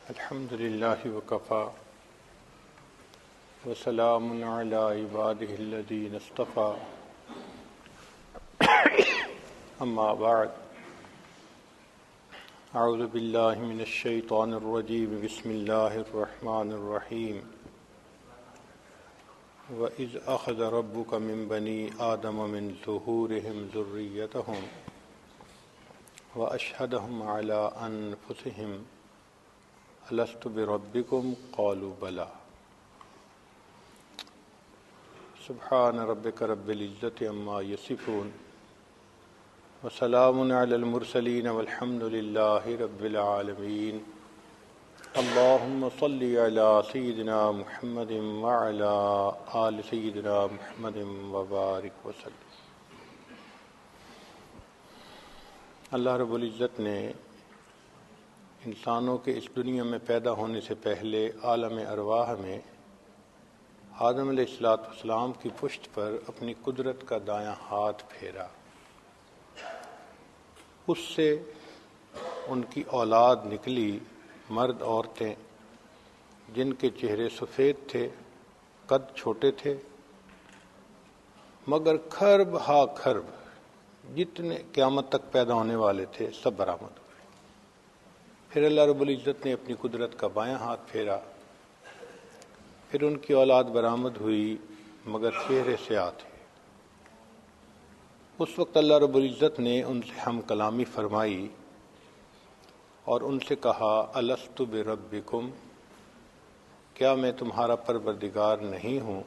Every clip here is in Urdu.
الحمد لله وكفى وسلام على عباده الذين اصطفى أما بعد أعوذ بالله من الشيطان الرجيم بسم الله الرحمن الرحيم وَإِذْ أَخَذَ رَبُّكَ مِنْ بَنِي آدَمَ مِنْ ظُهُورِهِمْ ذُرِّيَّتَهُمْ وَأَشْهَدَهُمْ عَلَىٰ أَنفُسِهِمْ أَلَسْتُ بِرَبِّكُمْ قَالُوا بَلَىٰ سبحان ربك رب العزة عما يصفون وسلام على المرسلين والحمد لله رب العالمين اللهم صل على سيدنا محمد وعلى آل سيدنا محمد وبارك وسلم۔ اللہ رب العزت نے انسانوں کے اس دنیا میں پیدا ہونے سے پہلے عالم ارواح میں آدم علیہ السلام کی پشت پر اپنی قدرت کا دایاں ہاتھ پھیرا، اس سے ان کی اولاد نکلی، مرد عورتیں جن کے چہرے سفید تھے، قد چھوٹے تھے، مگر کھرب ہا کھرب جتنے قیامت تک پیدا ہونے والے تھے سب برآمد ہوئے۔ پھر اللہ رب العزت نے اپنی قدرت کا بایاں ہاتھ پھیرا، پھر ان کی اولاد برآمد ہوئی مگر چہرے سیاہ تھے۔ اس وقت اللہ رب العزت نے ان سے ہم کلامی فرمائی اور ان سے کہا الست بربکم، کیا میں تمہارا پروردگار نہیں ہوں؟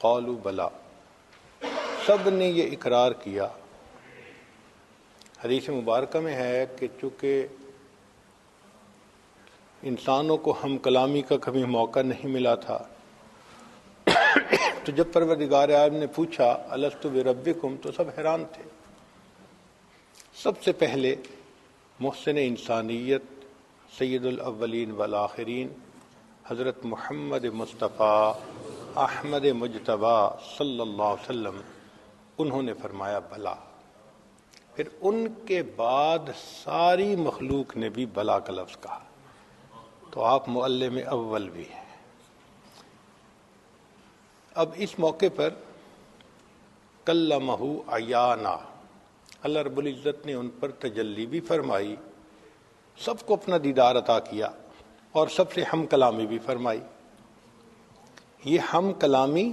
قالوا بلا، سب نے یہ اقرار کیا۔ حدیث مبارکہ میں ہے کہ چونکہ انسانوں کو ہم کلامی کا کبھی موقع نہیں ملا تھا، تو جب پروردگار عالم نے پوچھا الست بربکم تو سب حیران تھے۔ سب سے پہلے محسن انسانیت سید الاولین والآخرین حضرت محمد مصطفیٰ احمد مجتبیٰ صلی اللہ علیہ وسلم، انہوں نے فرمایا بلا۔ پھر ان کے بعد ساری مخلوق نے بھی بلا کا لفظ کہا، تو آپ معلم اول بھی ہیں۔ اب اس موقع پر کلمہ عیانا، اللہ رب العزت نے ان پر تجلی بھی فرمائی، سب کو اپنا دیدار عطا کیا اور سب سے ہم کلامی بھی فرمائی۔ یہ ہم کلامی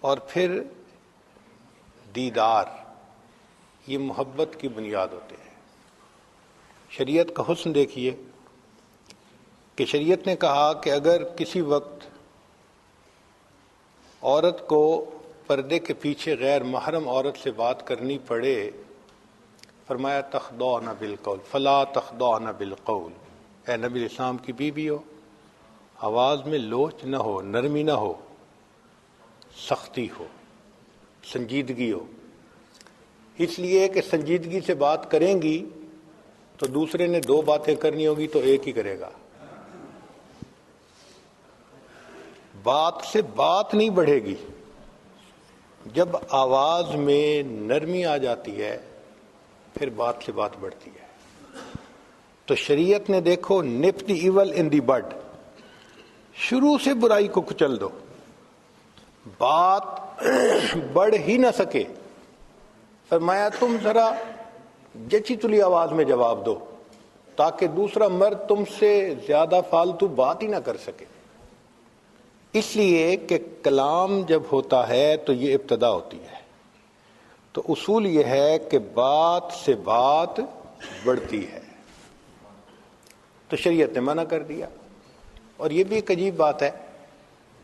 اور پھر دیدار، یہ محبت کی بنیاد ہوتے ہیں۔ شریعت کا حسن دیکھیے کہ شریعت نے کہا کہ اگر کسی وقت عورت کو پردے کے پیچھے غیر محرم عورت سے بات کرنی پڑے، فرمایا تخضعن بالقول فلا تخضعن بالقول، اے نبی اسلام کی بیوی ہو، آواز میں لوچ نہ ہو، نرمی نہ ہو، سختی ہو، سنجیدگی ہو۔ اس لیے کہ سنجیدگی سے بات کریں گی تو دوسرے نے دو باتیں کرنی ہوگی تو ایک ہی کرے گا۔ بات سے بات نہیں بڑھے گی، جب آواز میں نرمی آ جاتی ہے پھر بات سے بات بڑھتی ہے۔ تو شریعت نے دیکھو نپ دی ایول ان دی بڈ، شروع سے برائی کو کچل دو، بات بڑھ ہی نہ سکے، فرمایا تم ذرا جچی تلی آواز میں جواب دو تاکہ دوسرا مرد تم سے زیادہ فالتو بات ہی نہ کر سکے۔ اس لیے کہ کلام جب ہوتا ہے تو یہ ابتدا ہوتی ہے، تو اصول یہ ہے کہ بات سے بات بڑھتی ہے، تو شریعت نے منع کر دیا۔ اور یہ بھی ایک عجیب بات ہے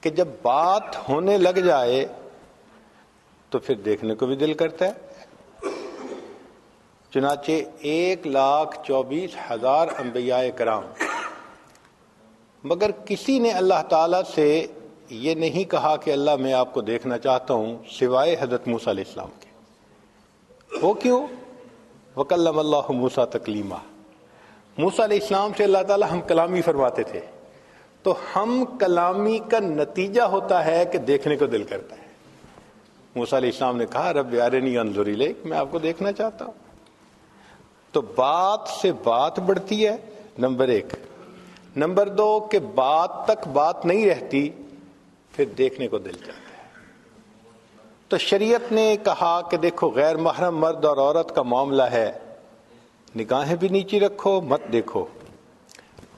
کہ جب بات ہونے لگ جائے تو پھر دیکھنے کو بھی دل کرتا ہے۔ چنانچہ 1,24,000 انبیاء کرام، مگر کسی نے اللہ تعالیٰ سے یہ نہیں کہا کہ اللہ میں آپ کو دیکھنا چاہتا ہوں سوائے حضرت موسیٰ علیہ السلام کے۔ وہ کیوں؟ وَكَلَّمَ اللَّهُ مُوسَىٰ تَكْلِيمًا، موسیٰ علیہ السلام سے اللہ تعالیٰ ہم کلامی فرماتے تھے، تو ہم کلامی کا نتیجہ ہوتا ہے کہ دیکھنے کو دل کرتا ہے۔ موسیٰ علیہ السلام نے کہا رب ارنی انظر الیک، میں آپ کو دیکھنا چاہتا ہوں۔ تو بات سے بات بڑھتی ہے، نمبر 1۔ نمبر 2 کہ بات تک بات نہیں رہتی، پھر دیکھنے کو دل چاہتا ہے۔ تو شریعت نے کہا کہ دیکھو غیر محرم مرد اور عورت کا معاملہ ہے، نگاہیں بھی نیچی رکھو، مت دیکھو،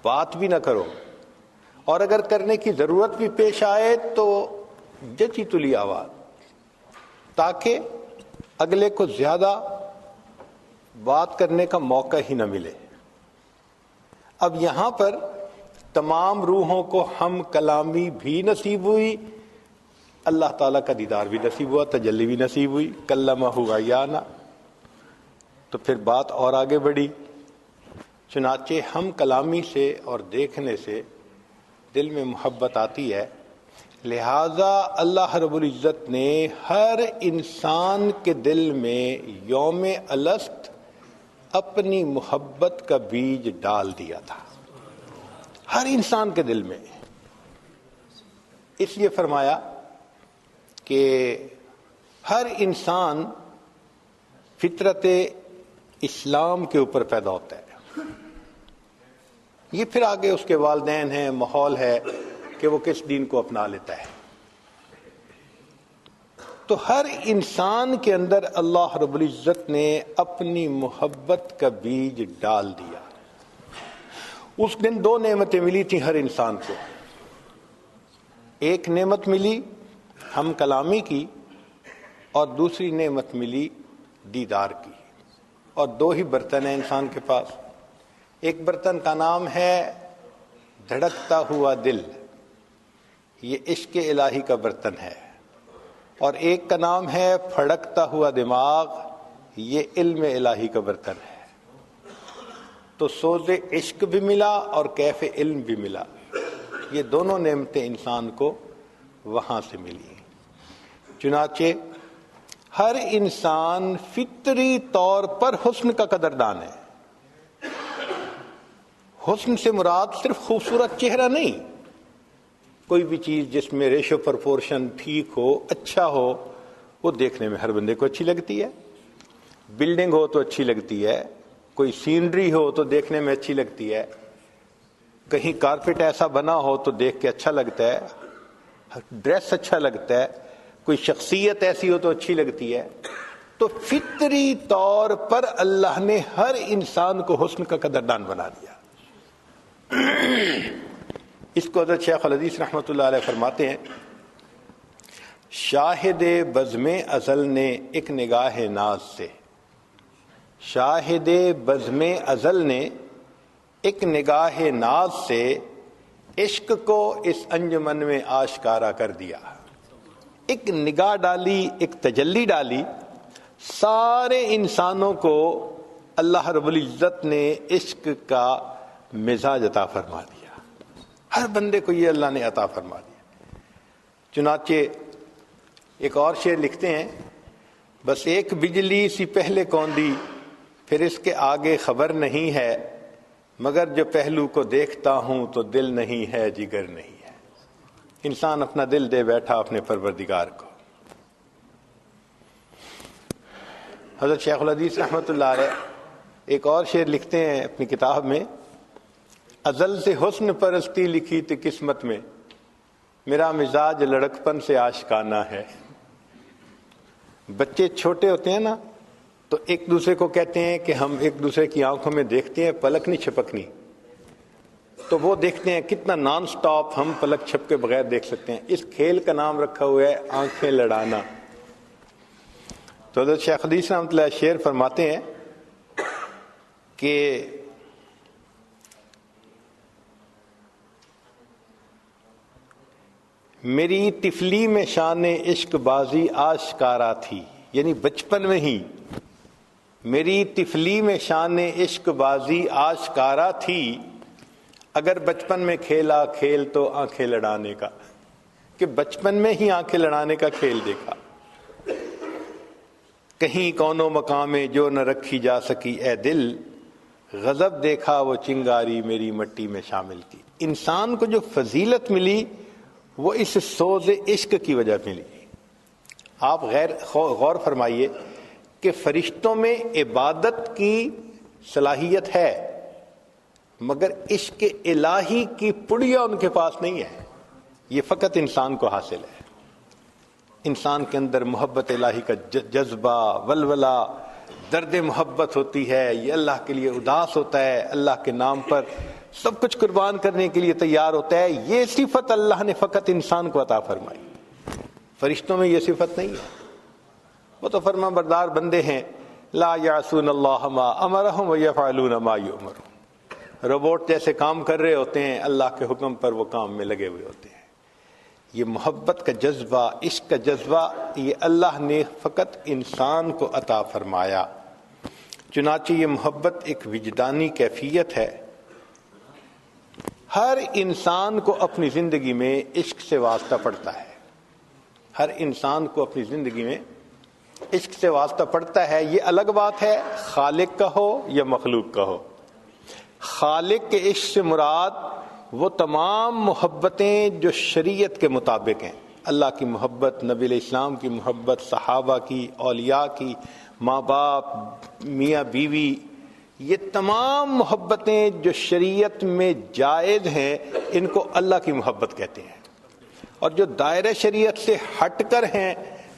بات بھی نہ کرو، اور اگر کرنے کی ضرورت بھی پیش آئے تو جچی تلی آواز، تاکہ اگلے کو زیادہ بات کرنے کا موقع ہی نہ ملے۔ اب یہاں پر تمام روحوں کو ہم کلامی بھی نصیب ہوئی، اللہ تعالیٰ کا دیدار بھی نصیب ہوا، تجلی بھی نصیب ہوئی، کلمہ عیانا، تو پھر بات اور آگے بڑھی۔ چنانچہ ہم کلامی سے اور دیکھنے سے دل میں محبت آتی ہے، لہذا اللہ رب العزت نے ہر انسان کے دل میں یوم الست اپنی محبت کا بیج ڈال دیا تھا، ہر انسان کے دل میں۔ اس لیے فرمایا کہ ہر انسان فطرت اسلام کے اوپر پیدا ہوتا ہے، یہ پھر آگے اس کے والدین ہیں، ماحول ہے کہ وہ کس دین کو اپنا لیتا ہے۔ تو ہر انسان کے اندر اللہ رب العزت نے اپنی محبت کا بیج ڈال دیا۔ اس دن 2 نعمتیں ملی تھیں ہر انسان کو، ایک نعمت ملی ہم کلامی کی، اور دوسری نعمت ملی دیدار کی، اور 2 ہی برتن ہیں انسان کے پاس۔ ایک برتن کا نام ہے دھڑکتا ہوا دل، یہ عشق الہی کا برتن ہے، اور ایک کا نام ہے پھڑکتا ہوا دماغ، یہ علم الہی کا برتن ہے۔ تو سوز عشق بھی ملا اور کیف علم بھی ملا، یہ دونوں نعمتیں انسان کو وہاں سے ملی۔ چنانچہ ہر انسان فطری طور پر حسن کا قدردان ہے۔ حسن سے مراد صرف خوبصورت چہرہ نہیں، کوئی بھی چیز جس میں ریشو پرپورشن ٹھیک ہو، اچھا ہو، وہ دیکھنے میں ہر بندے کو اچھی لگتی ہے۔ بلڈنگ ہو تو اچھی لگتی ہے، کوئی سینری ہو تو دیکھنے میں اچھی لگتی ہے، کہیں کارپیٹ ایسا بنا ہو تو دیکھ کے اچھا لگتا ہے، ڈریس اچھا لگتا ہے، کوئی شخصیت ایسی ہو تو اچھی لگتی ہے۔ تو فطری طور پر اللہ نے ہر انسان کو حسن کا قدردان بنا دیا۔ اس کو حضرت شیخ الحدیث رحمۃ اللہ علیہ فرماتے ہیں، شاہد بزم ازل نے ایک نگاہ ناز سے، شاہد بزم ازل نے ایک نگاہ ناز سے عشق کو اس انجمن میں آشکارا کر دیا۔ ایک نگاہ ڈالی، ایک تجلی ڈالی، سارے انسانوں کو اللہ رب العزت نے عشق کا مزاج عطا فرما دیا، ہر بندے کو یہ اللہ نے عطا فرما دیا۔ چنانچہ ایک اور شعر لکھتے ہیں، بس ایک بجلی سی پہلے کوندی، پھر اس کے آگے خبر نہیں ہے، مگر جو پہلو کو دیکھتا ہوں تو دل نہیں ہے، جگر نہیں ہے۔ انسان اپنا دل دے بیٹھا اپنے پروردگار کو۔ حضرت شیخ الحدیث رحمۃ اللہ علیہ ایک اور شعر لکھتے ہیں اپنی کتاب میں، ازل سے حسن پرستی لکھی تھی قسمت میں، میرا مزاج لڑکپن سے آشکانہ ہے۔ بچے چھوٹے ہوتے ہیں نا تو ایک دوسرے کو کہتے ہیں کہ ہم ایک دوسرے کی آنکھوں میں دیکھتے ہیں، پلک نہیں چھپکنی، تو وہ دیکھتے ہیں کتنا نان سٹاپ ہم پلک چھپ کے بغیر دیکھ سکتے ہیں۔ اس کھیل کا نام رکھا ہوا ہے آنکھیں لڑانا۔ تو حضرت شیخ الحدیث رحمۃ اللہ شعر فرماتے ہیں کہ میری طفلی میں شان عشق بازی آشکارا تھی، یعنی بچپن میں ہی میری طفلی میں شان عشق بازی آشکارا تھی، اگر بچپن میں کھیلا کھیل تو آنکھیں لڑانے کا، کہ بچپن میں ہی آنکھیں لڑانے کا کھیل دیکھا۔ کہیں کونوں مقام میں جو نہ رکھی جا سکی اے دل، غضب دیکھا وہ چنگاری میری مٹی میں شامل کی۔ انسان کو جو فضیلت ملی وہ اس سوز عشق کی وجہ ملی۔ آپ غور فرمائیے کہ فرشتوں میں عبادت کی صلاحیت ہے، مگر عشق الہی کی پڑیا ان کے پاس نہیں ہے. یہ فقط انسان کو حاصل ہے. انسان کے اندر محبت الہی کا جذبہ، ولولہ، درد محبت ہوتی ہے. یہ اللہ کے لیے اداس ہوتا ہے، اللہ کے نام پر سب کچھ قربان کرنے کے لیے تیار ہوتا ہے. یہ صفت اللہ نے فقط انسان کو عطا فرمائی. فرشتوں میں یہ صفت نہیں ہے. وہ تو فرما بردار بندے ہیں. لا یعصون اللہ ما امرہم ویفعلون ما یؤمرون. روبوٹ جیسے کام کر رہے ہوتے ہیں، اللہ کے حکم پر وہ کام میں لگے ہوئے ہوتے ہیں. یہ محبت کا جذبہ، عشق کا جذبہ، یہ اللہ نے فقط انسان کو عطا فرمایا. چنانچہ یہ محبت ایک وجدانی کیفیت ہے. ہر انسان کو اپنی زندگی میں عشق سے واسطہ پڑتا ہے. ہر انسان کو اپنی زندگی میں عشق سے واسطہ پڑتا ہے. یہ الگ بات ہے خالق کا ہو یا مخلوق کا ہو. خالق کے عشق سے مراد وہ تمام محبتیں جو شریعت کے مطابق ہیں. اللہ کی محبت، نبی علیہ السلام کی محبت، صحابہ کی، اولیاء کی، ماں باپ، میاں بیوی، یہ تمام محبتیں جو شریعت میں جائز ہیں ان کو اللہ کی محبت کہتے ہیں. اور جو دائرہ شریعت سے ہٹ کر ہیں،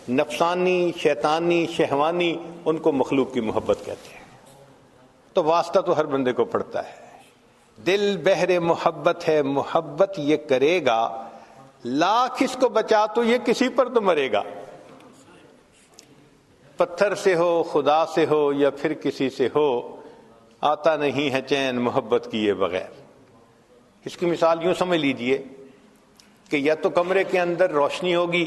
نفسانی، شیطانی، شہوانی، ان کو مخلوق کی محبت کہتے ہیں. تو واسطہ تو ہر بندے کو پڑتا ہے. دل بہر محبت ہے، محبت یہ کرے گا، لاکھ اس کو بچا تو یہ کسی پر تو مرے گا. پتھر سے ہو، خدا سے ہو، یا پھر کسی سے ہو، آتا نہیں ہے چین محبت کیے بغیر. اس کی مثال یوں سمجھ لیجئے کہ یا تو کمرے کے اندر روشنی ہوگی،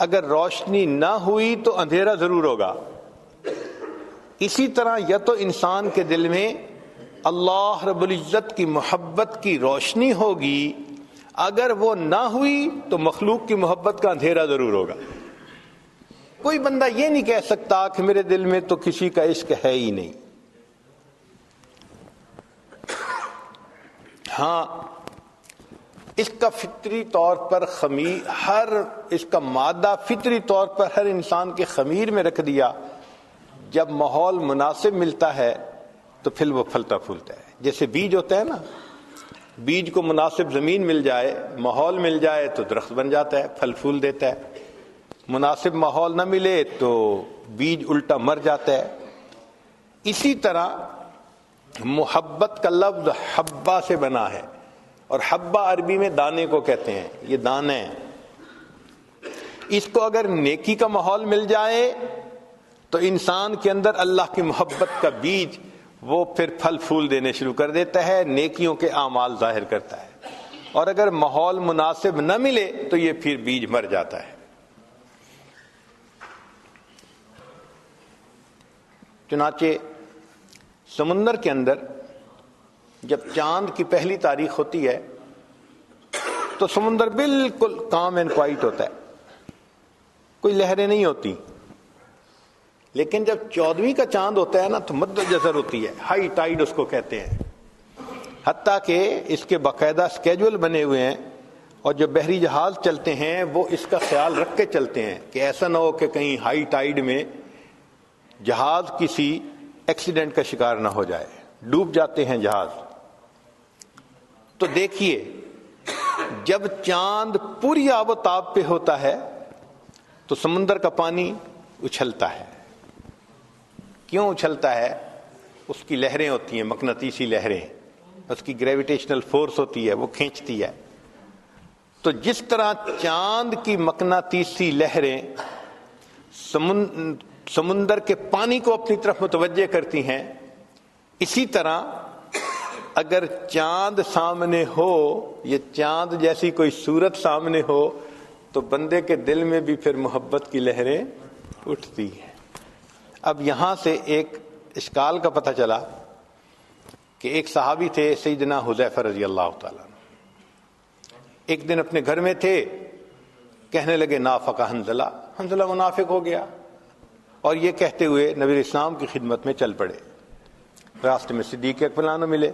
اگر روشنی نہ ہوئی تو اندھیرا ضرور ہوگا. اسی طرح یا تو انسان کے دل میں اللہ رب العزت کی محبت کی روشنی ہوگی، اگر وہ نہ ہوئی تو مخلوق کی محبت کا اندھیرا ضرور ہوگا. کوئی بندہ یہ نہیں کہہ سکتا کہ میرے دل میں تو کسی کا عشق ہے ہی نہیں. ہاں، اس کا فطری طور پر اس کا مادہ فطری طور پر ہر انسان کے خمیر میں رکھ دیا. جب ماحول مناسب ملتا ہے تو پھر وہ پھلتا پھولتا ہے. جیسے بیج ہوتا ہے نا، بیج کو مناسب زمین مل جائے، ماحول مل جائے تو درخت بن جاتا ہے، پھل پھول دیتا ہے. مناسب ماحول نہ ملے تو بیج الٹا مر جاتا ہے. اسی طرح محبت کا لفظ حبہ سے بنا ہے، اور حبہ عربی میں دانے کو کہتے ہیں. یہ دانا ہے. اس کو اگر نیکی کا ماحول مل جائے تو انسان کے اندر اللہ کی محبت کا بیج وہ پھر پھل پھول دینے شروع کر دیتا ہے، نیکیوں کے اعمال ظاہر کرتا ہے. اور اگر ماحول مناسب نہ ملے تو یہ پھر بیج مر جاتا ہے. چنانچہ سمندر کے اندر جب چاند کی پہلی تاریخ ہوتی ہے تو سمندر بالکل کام اینڈ کوائٹ ہوتا ہے، کوئی لہریں نہیں ہوتی. لیکن جب 14ویں کا چاند ہوتا ہے نا تو مد جزر ہوتی ہے، ہائی ٹائیڈ اس کو کہتے ہیں. حتیٰ کہ اس کے باقاعدہ سکیجول بنے ہوئے ہیں، اور جو بحری جہاز چلتے ہیں وہ اس کا خیال رکھ کے چلتے ہیں کہ ایسا نہ ہو کہ کہیں ہائی ٹائیڈ میں جہاز کسی ایکسیڈنٹ کا شکار نہ ہو جائے، ڈوب جاتے ہیں جہاز. تو دیکھیے جب چاند پوری آب و تاب پہ ہوتا ہے تو سمندر کا پانی اچھلتا ہے. کیوں اچھلتا ہے؟ اس کی لہریں ہوتی ہیں، مقناطیسی لہریں، اس کی گریویٹیشنل فورس ہوتی ہے، وہ کھینچتی ہے. تو جس طرح چاند کی مقناطیسی لہریں سمندر کے پانی کو اپنی طرف متوجہ کرتی ہیں، اسی طرح اگر چاند سامنے ہو، یہ چاند جیسی کوئی صورت سامنے ہو تو بندے کے دل میں بھی پھر محبت کی لہریں اٹھتی ہیں. اب یہاں سے ایک اشکال کا پتہ چلا کہ ایک صحابی تھے سیدنا حذیفہ رضی اللہ تعالیٰ. ایک دن اپنے گھر میں تھے، کہنے لگے نافق حنظلہ، حنظلہ منافق ہو گیا، اور یہ کہتے ہوئے نبی اسلام کی خدمت میں چل پڑے. راستے میں صدیق اکبر ملے،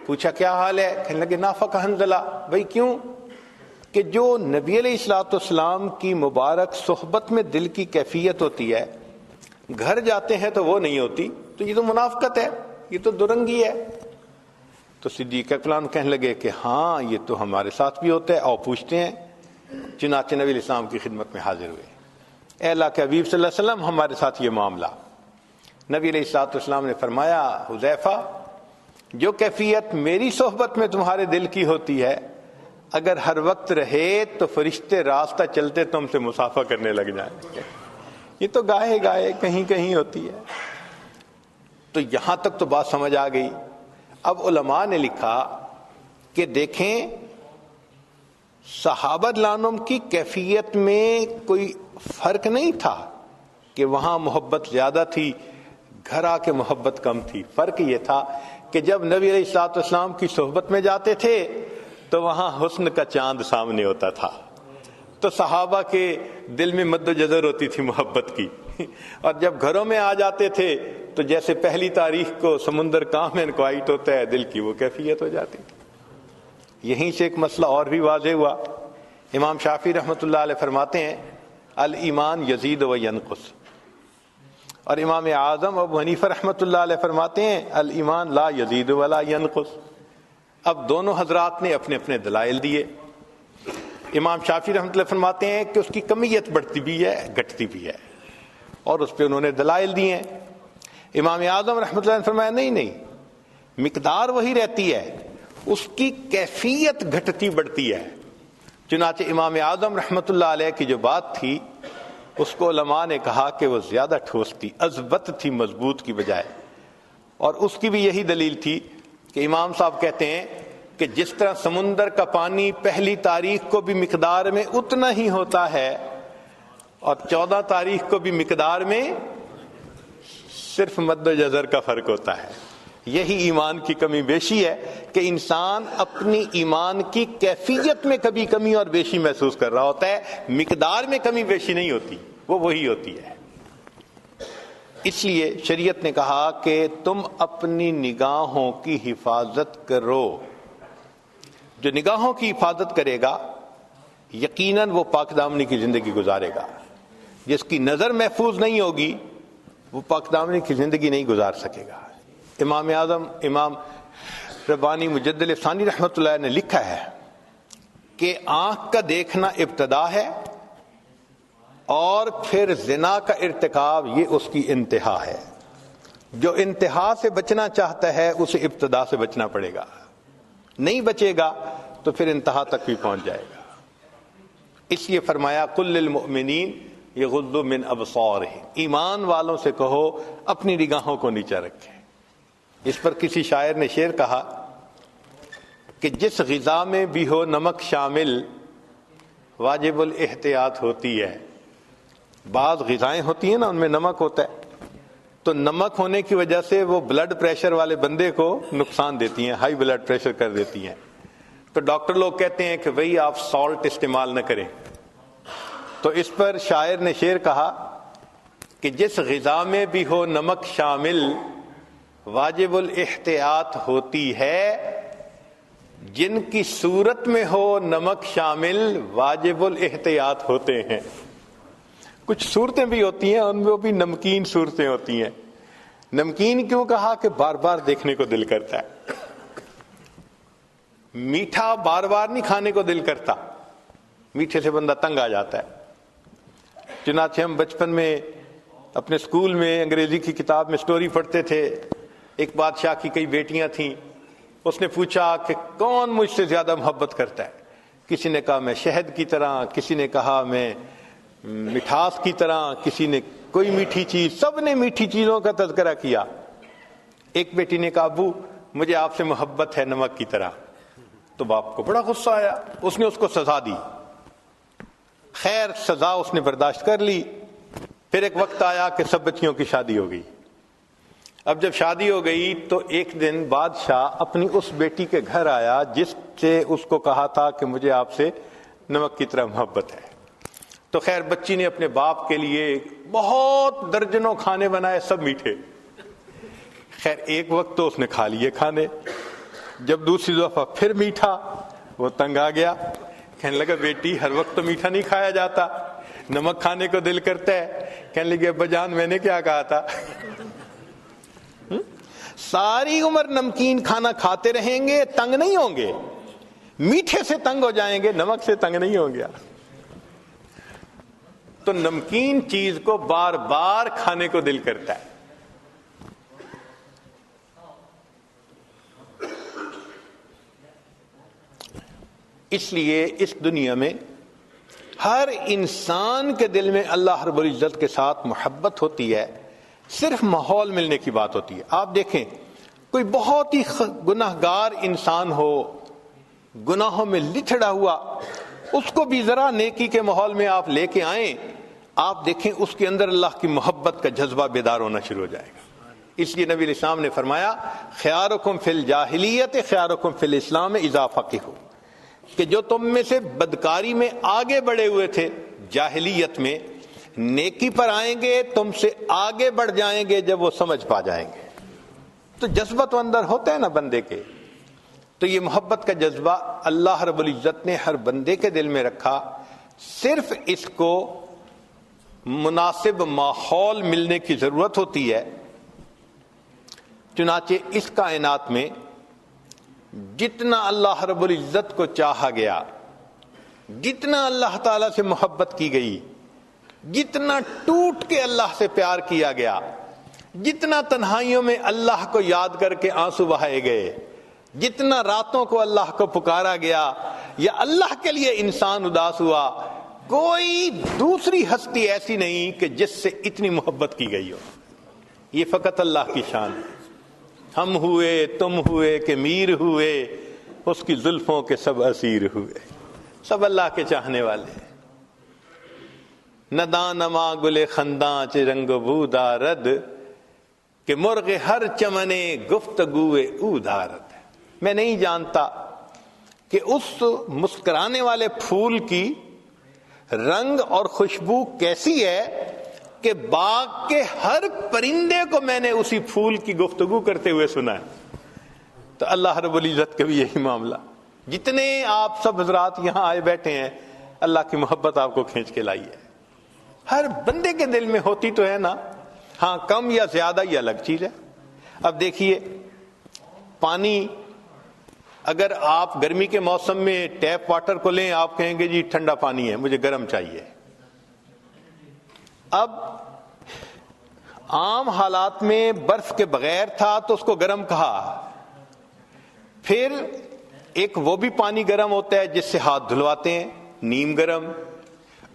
پوچھا کیا حال ہے؟ کہنے لگے نافق حنظلہ. بھائی کیوں؟ کہ جو نبی علیہ الصلوۃ والسلام کی مبارک صحبت میں دل کی کیفیت ہوتی ہے، گھر جاتے ہیں تو وہ نہیں ہوتی، تو یہ تو منافقت ہے، یہ تو درنگی ہے. تو صدیق اکبر کہنے لگے کہ ہاں یہ تو ہمارے ساتھ بھی ہوتا ہے، اور پوچھتے ہیں۔ چنانچہ نبی علیہ السلام کی خدمت میں حاضر ہوئے، اے اللہ کے حبیب صلی اللہ علیہ وسلم ہمارے ساتھ یہ معاملہ۔ نبی علیہ السلام نے فرمایا، حذیفہ جو کیفیت میری صحبت میں تمہارے دل کی ہوتی ہے، اگر ہر وقت رہے تو فرشتے راستہ چلتے تم سے مصافحہ کرنے لگ جائیں گے۔ یہ تو گاہے گاہے کہیں کہیں ہوتی ہے۔ تو یہاں تک تو بات سمجھ آ گئی۔ اب علماء نے لکھا کہ دیکھیں صحابہ رضوان کی کیفیت میں کوئی فرق نہیں تھا کہ وہاں محبت زیادہ تھی، گھر آ کے محبت کم تھی۔ فرق یہ تھا کہ جب نبی علیہ السلام کی صحبت میں جاتے تھے تو وہاں حسن کا چاند سامنے ہوتا تھا، تو صحابہ کے دل میں مد و جزر ہوتی تھی محبت کی، اور جب گھروں میں آ جاتے تھے تو جیسے پہلی تاریخ کو سمندر کام انکوائٹ ہوتا ہے، دل کی وہ کیفیت ہو جاتی تھی۔ یہیں سے ایک مسئلہ اور بھی واضح ہوا۔ امام شافعی رحمۃ اللہ علیہ فرماتے ہیں الایمان یزید و ینقص، اور امام اعظم ابو حنیفہ رحمۃ اللہ علیہ فرماتے ہیں الایمان لا یزید ولا ینقص۔ اب دونوں حضرات نے اپنے اپنے دلائل دیے۔ امام شافعی رحمۃ اللہ فرماتے ہیں کہ اس کی کمیت بڑھتی بھی ہے گھٹتی بھی ہے، اور اس پہ انہوں نے دلائل دیے ہیں۔ امام اعظم رحمۃ اللہ نے فرمایا نہیں، مقدار وہی رہتی ہے، اس کی کیفیت گھٹتی بڑھتی ہے۔ چنانچہ امام اعظم رحمۃ اللہ علیہ کی جو بات تھی اس کو علماء نے کہا کہ وہ زیادہ ٹھوس تھی، اضبط تھی مضبوط کی بجائے، اور اس کی بھی یہی دلیل تھی کہ امام صاحب کہتے ہیں کہ جس طرح سمندر کا پانی پہلی تاریخ کو بھی مقدار میں اتنا ہی ہوتا ہے اور 14 تاریخ کو بھی مقدار میں صرف مد و جزر کا فرق ہوتا ہے۔ یہی ایمان کی کمی بیشی ہے کہ انسان اپنی ایمان کی کیفیت میں کبھی کمی اور بیشی محسوس کر رہا ہوتا ہے، مقدار میں کمی بیشی نہیں ہوتی، وہ وہی ہوتی ہے۔ اس لیے شریعت نے کہا کہ تم اپنی نگاہوں کی حفاظت کرو۔ جو نگاہوں کی حفاظت کرے گا یقیناً وہ پاک دامنی کی زندگی گزارے گا۔ جس کی نظر محفوظ نہیں ہوگی وہ پاک دامنی کی زندگی نہیں گزار سکے گا۔ امام اعظم امام ربانی مجدد ثانی رحمۃ اللہ نے لکھا ہے کہ آنکھ کا دیکھنا ابتدا ہے اور پھر زنا کا ارتکاب یہ اس کی انتہا ہے۔ جو انتہا سے بچنا چاہتا ہے اسے ابتدا سے بچنا پڑے گا، نہیں بچے گا تو پھر انتہا تک بھی پہنچ جائے گا۔ اس لیے فرمایا قل للمؤمنین یغضوا من ابصارہم، ایمان والوں سے کہو اپنی نگاہوں کو نیچا رکھیں۔ اس پر کسی شاعر نے شعر کہا کہ جس غذا میں بھی ہو نمک شامل واجب الاحتیاط ہوتی ہے۔ بعض غذائیں ہوتی ہیں نا ان میں نمک ہوتا ہے، تو نمک ہونے کی وجہ سے وہ بلڈ پریشر والے بندے کو نقصان دیتی ہیں، ہائی بلڈ پریشر کر دیتی ہیں، تو ڈاکٹر لوگ کہتے ہیں کہ بھئی آپ سالٹ استعمال نہ کریں۔ تو اس پر شاعر نے شعر کہا کہ جس غذا میں بھی ہو نمک شامل واجب الاحتیاط ہوتی ہے، جن کی صورت میں ہو نمک شامل واجب الاحتیاط ہوتے ہیں۔ کچھ صورتیں بھی ہوتی ہیں ان میں بھی نمکین صورتیں ہوتی ہیں۔ نمکین کیوں کہا؟ کہ بار بار دیکھنے کو دل کرتا ہے۔ میٹھا بار بار نہیں کھانے کو دل کرتا، میٹھے سے بندہ تنگ آ جاتا ہے۔ چنانچہ ہم بچپن میں اپنے اسکول میں انگریزی کی کتاب میں سٹوری پڑھتے تھے، ایک بادشاہ کی کئی بیٹیاں تھیں، اس نے پوچھا کہ کون مجھ سے زیادہ محبت کرتا ہے؟ کسی نے کہا میں شہد کی طرح، کسی نے کہا میں مٹھاس کی طرح، کسی نے کوئی میٹھی چیز، سب نے میٹھی چیزوں کا تذکرہ کیا۔ ایک بیٹی نے کہا ابو مجھے آپ سے محبت ہے نمک کی طرح، تو باپ کو بڑا غصہ آیا، اس نے اس کو سزا دی۔ خیر سزا اس نے برداشت کر لی۔ پھر ایک وقت آیا کہ سب بچیوں کی شادی ہو گئی۔ اب جب شادی ہو گئی تو ایک دن بادشاہ اپنی اس بیٹی کے گھر آیا جس سے اس کو کہا تھا کہ مجھے آپ سے نمک کی طرح محبت ہے۔ تو خیر بچی نے اپنے باپ کے لیے بہت درجنوں کھانے بنائے، سب میٹھے۔ خیر ایک وقت تو اس نے کھا لیے کھانے، جب دوسری دفعہ پھر میٹھا، وہ تنگ آ گیا، کہنے لگا بیٹی ہر وقت تو میٹھا نہیں کھایا جاتا، نمک کھانے کو دل کرتا ہے۔ کہنے لگے ابا جان میں نے کیا کہا تھا؟ ساری عمر نمکین کھانا کھاتے رہیں گے، تنگ نہیں ہوں گے. میٹھے سے تنگ ہو جائیں گے، نمک سے تنگ نہیں ہوں گے. تو نمکین چیز کو بار بار کھانے کو دل کرتا ہے. اس لیے اس دنیا میں ہر انسان کے دل میں اللہ رب العزت کے ساتھ محبت ہوتی ہے، صرف ماحول ملنے کی بات ہوتی ہے. آپ دیکھیں کوئی بہت ہی گناہگار انسان ہو، گناہوں میں لتھڑا ہوا، اس کو بھی ذرا نیکی کے ماحول میں آپ لے کے آئیں، آپ دیکھیں اس کے اندر اللہ کی محبت کا جذبہ بیدار ہونا شروع ہو جائے گا. اس لیے نبی علیہ السلام نے فرمایا خیارکم فی الجاہلیت خیارکم فی الاسلام اذا فقہوا، کہ جو تم میں سے بدکاری میں آگے بڑھے ہوئے تھے جاہلیت میں، نیکی پر آئیں گے تم سے آگے بڑھ جائیں گے جب وہ سمجھ پا جائیں گے. تو جذبہ تو اندر ہوتا ہے نا بندے کے. تو یہ محبت کا جذبہ اللہ رب العزت نے ہر بندے کے دل میں رکھا، صرف اس کو مناسب ماحول ملنے کی ضرورت ہوتی ہے. چنانچہ اس کائنات میں جتنا اللہ رب العزت کو چاہا گیا، جتنا اللہ تعالیٰ سے محبت کی گئی، جتنا ٹوٹ کے اللہ سے پیار کیا گیا، جتنا تنہائیوں میں اللہ کو یاد کر کے آنسو بہائے گئے، جتنا راتوں کو اللہ کو پکارا گیا یا اللہ کے لیے انسان اداس ہوا، کوئی دوسری ہستی ایسی نہیں کہ جس سے اتنی محبت کی گئی ہو. یہ فقط اللہ کی شان ہے. ہم ہوئے، تم ہوئے کہ میر ہوئے، اس کی زلفوں کے سب اسیر ہوئے. سب اللہ کے چاہنے والے ہیں. ندان نما گل خنداں چ رنگ بو دارد، کہ مرغ ہر چمنے گفتگوے او دارد. میں نہیں جانتا کہ اس مسکرانے والے پھول کی رنگ اور خوشبو کیسی ہے کہ باغ کے ہر پرندے کو میں نے اسی پھول کی گفتگو کرتے ہوئے سنا ہے. تو اللہ رب العزت کا بھی یہی معاملہ. جتنے آپ سب حضرات یہاں آئے بیٹھے ہیں، اللہ کی محبت آپ کو کھینچ کے لائی ہے. ہر بندے کے دل میں ہوتی تو ہے نا، ہاں کم یا زیادہ یہ الگ چیز ہے. اب دیکھیے پانی، اگر آپ گرمی کے موسم میں ٹیپ واٹر کو لیں، آپ کہیں گے جی ٹھنڈا پانی ہے، مجھے گرم چاہیے. اب عام حالات میں برف کے بغیر تھا تو اس کو گرم کہا. پھر ایک وہ بھی پانی گرم ہوتا ہے جس سے ہاتھ دھلواتے ہیں، نیم گرم،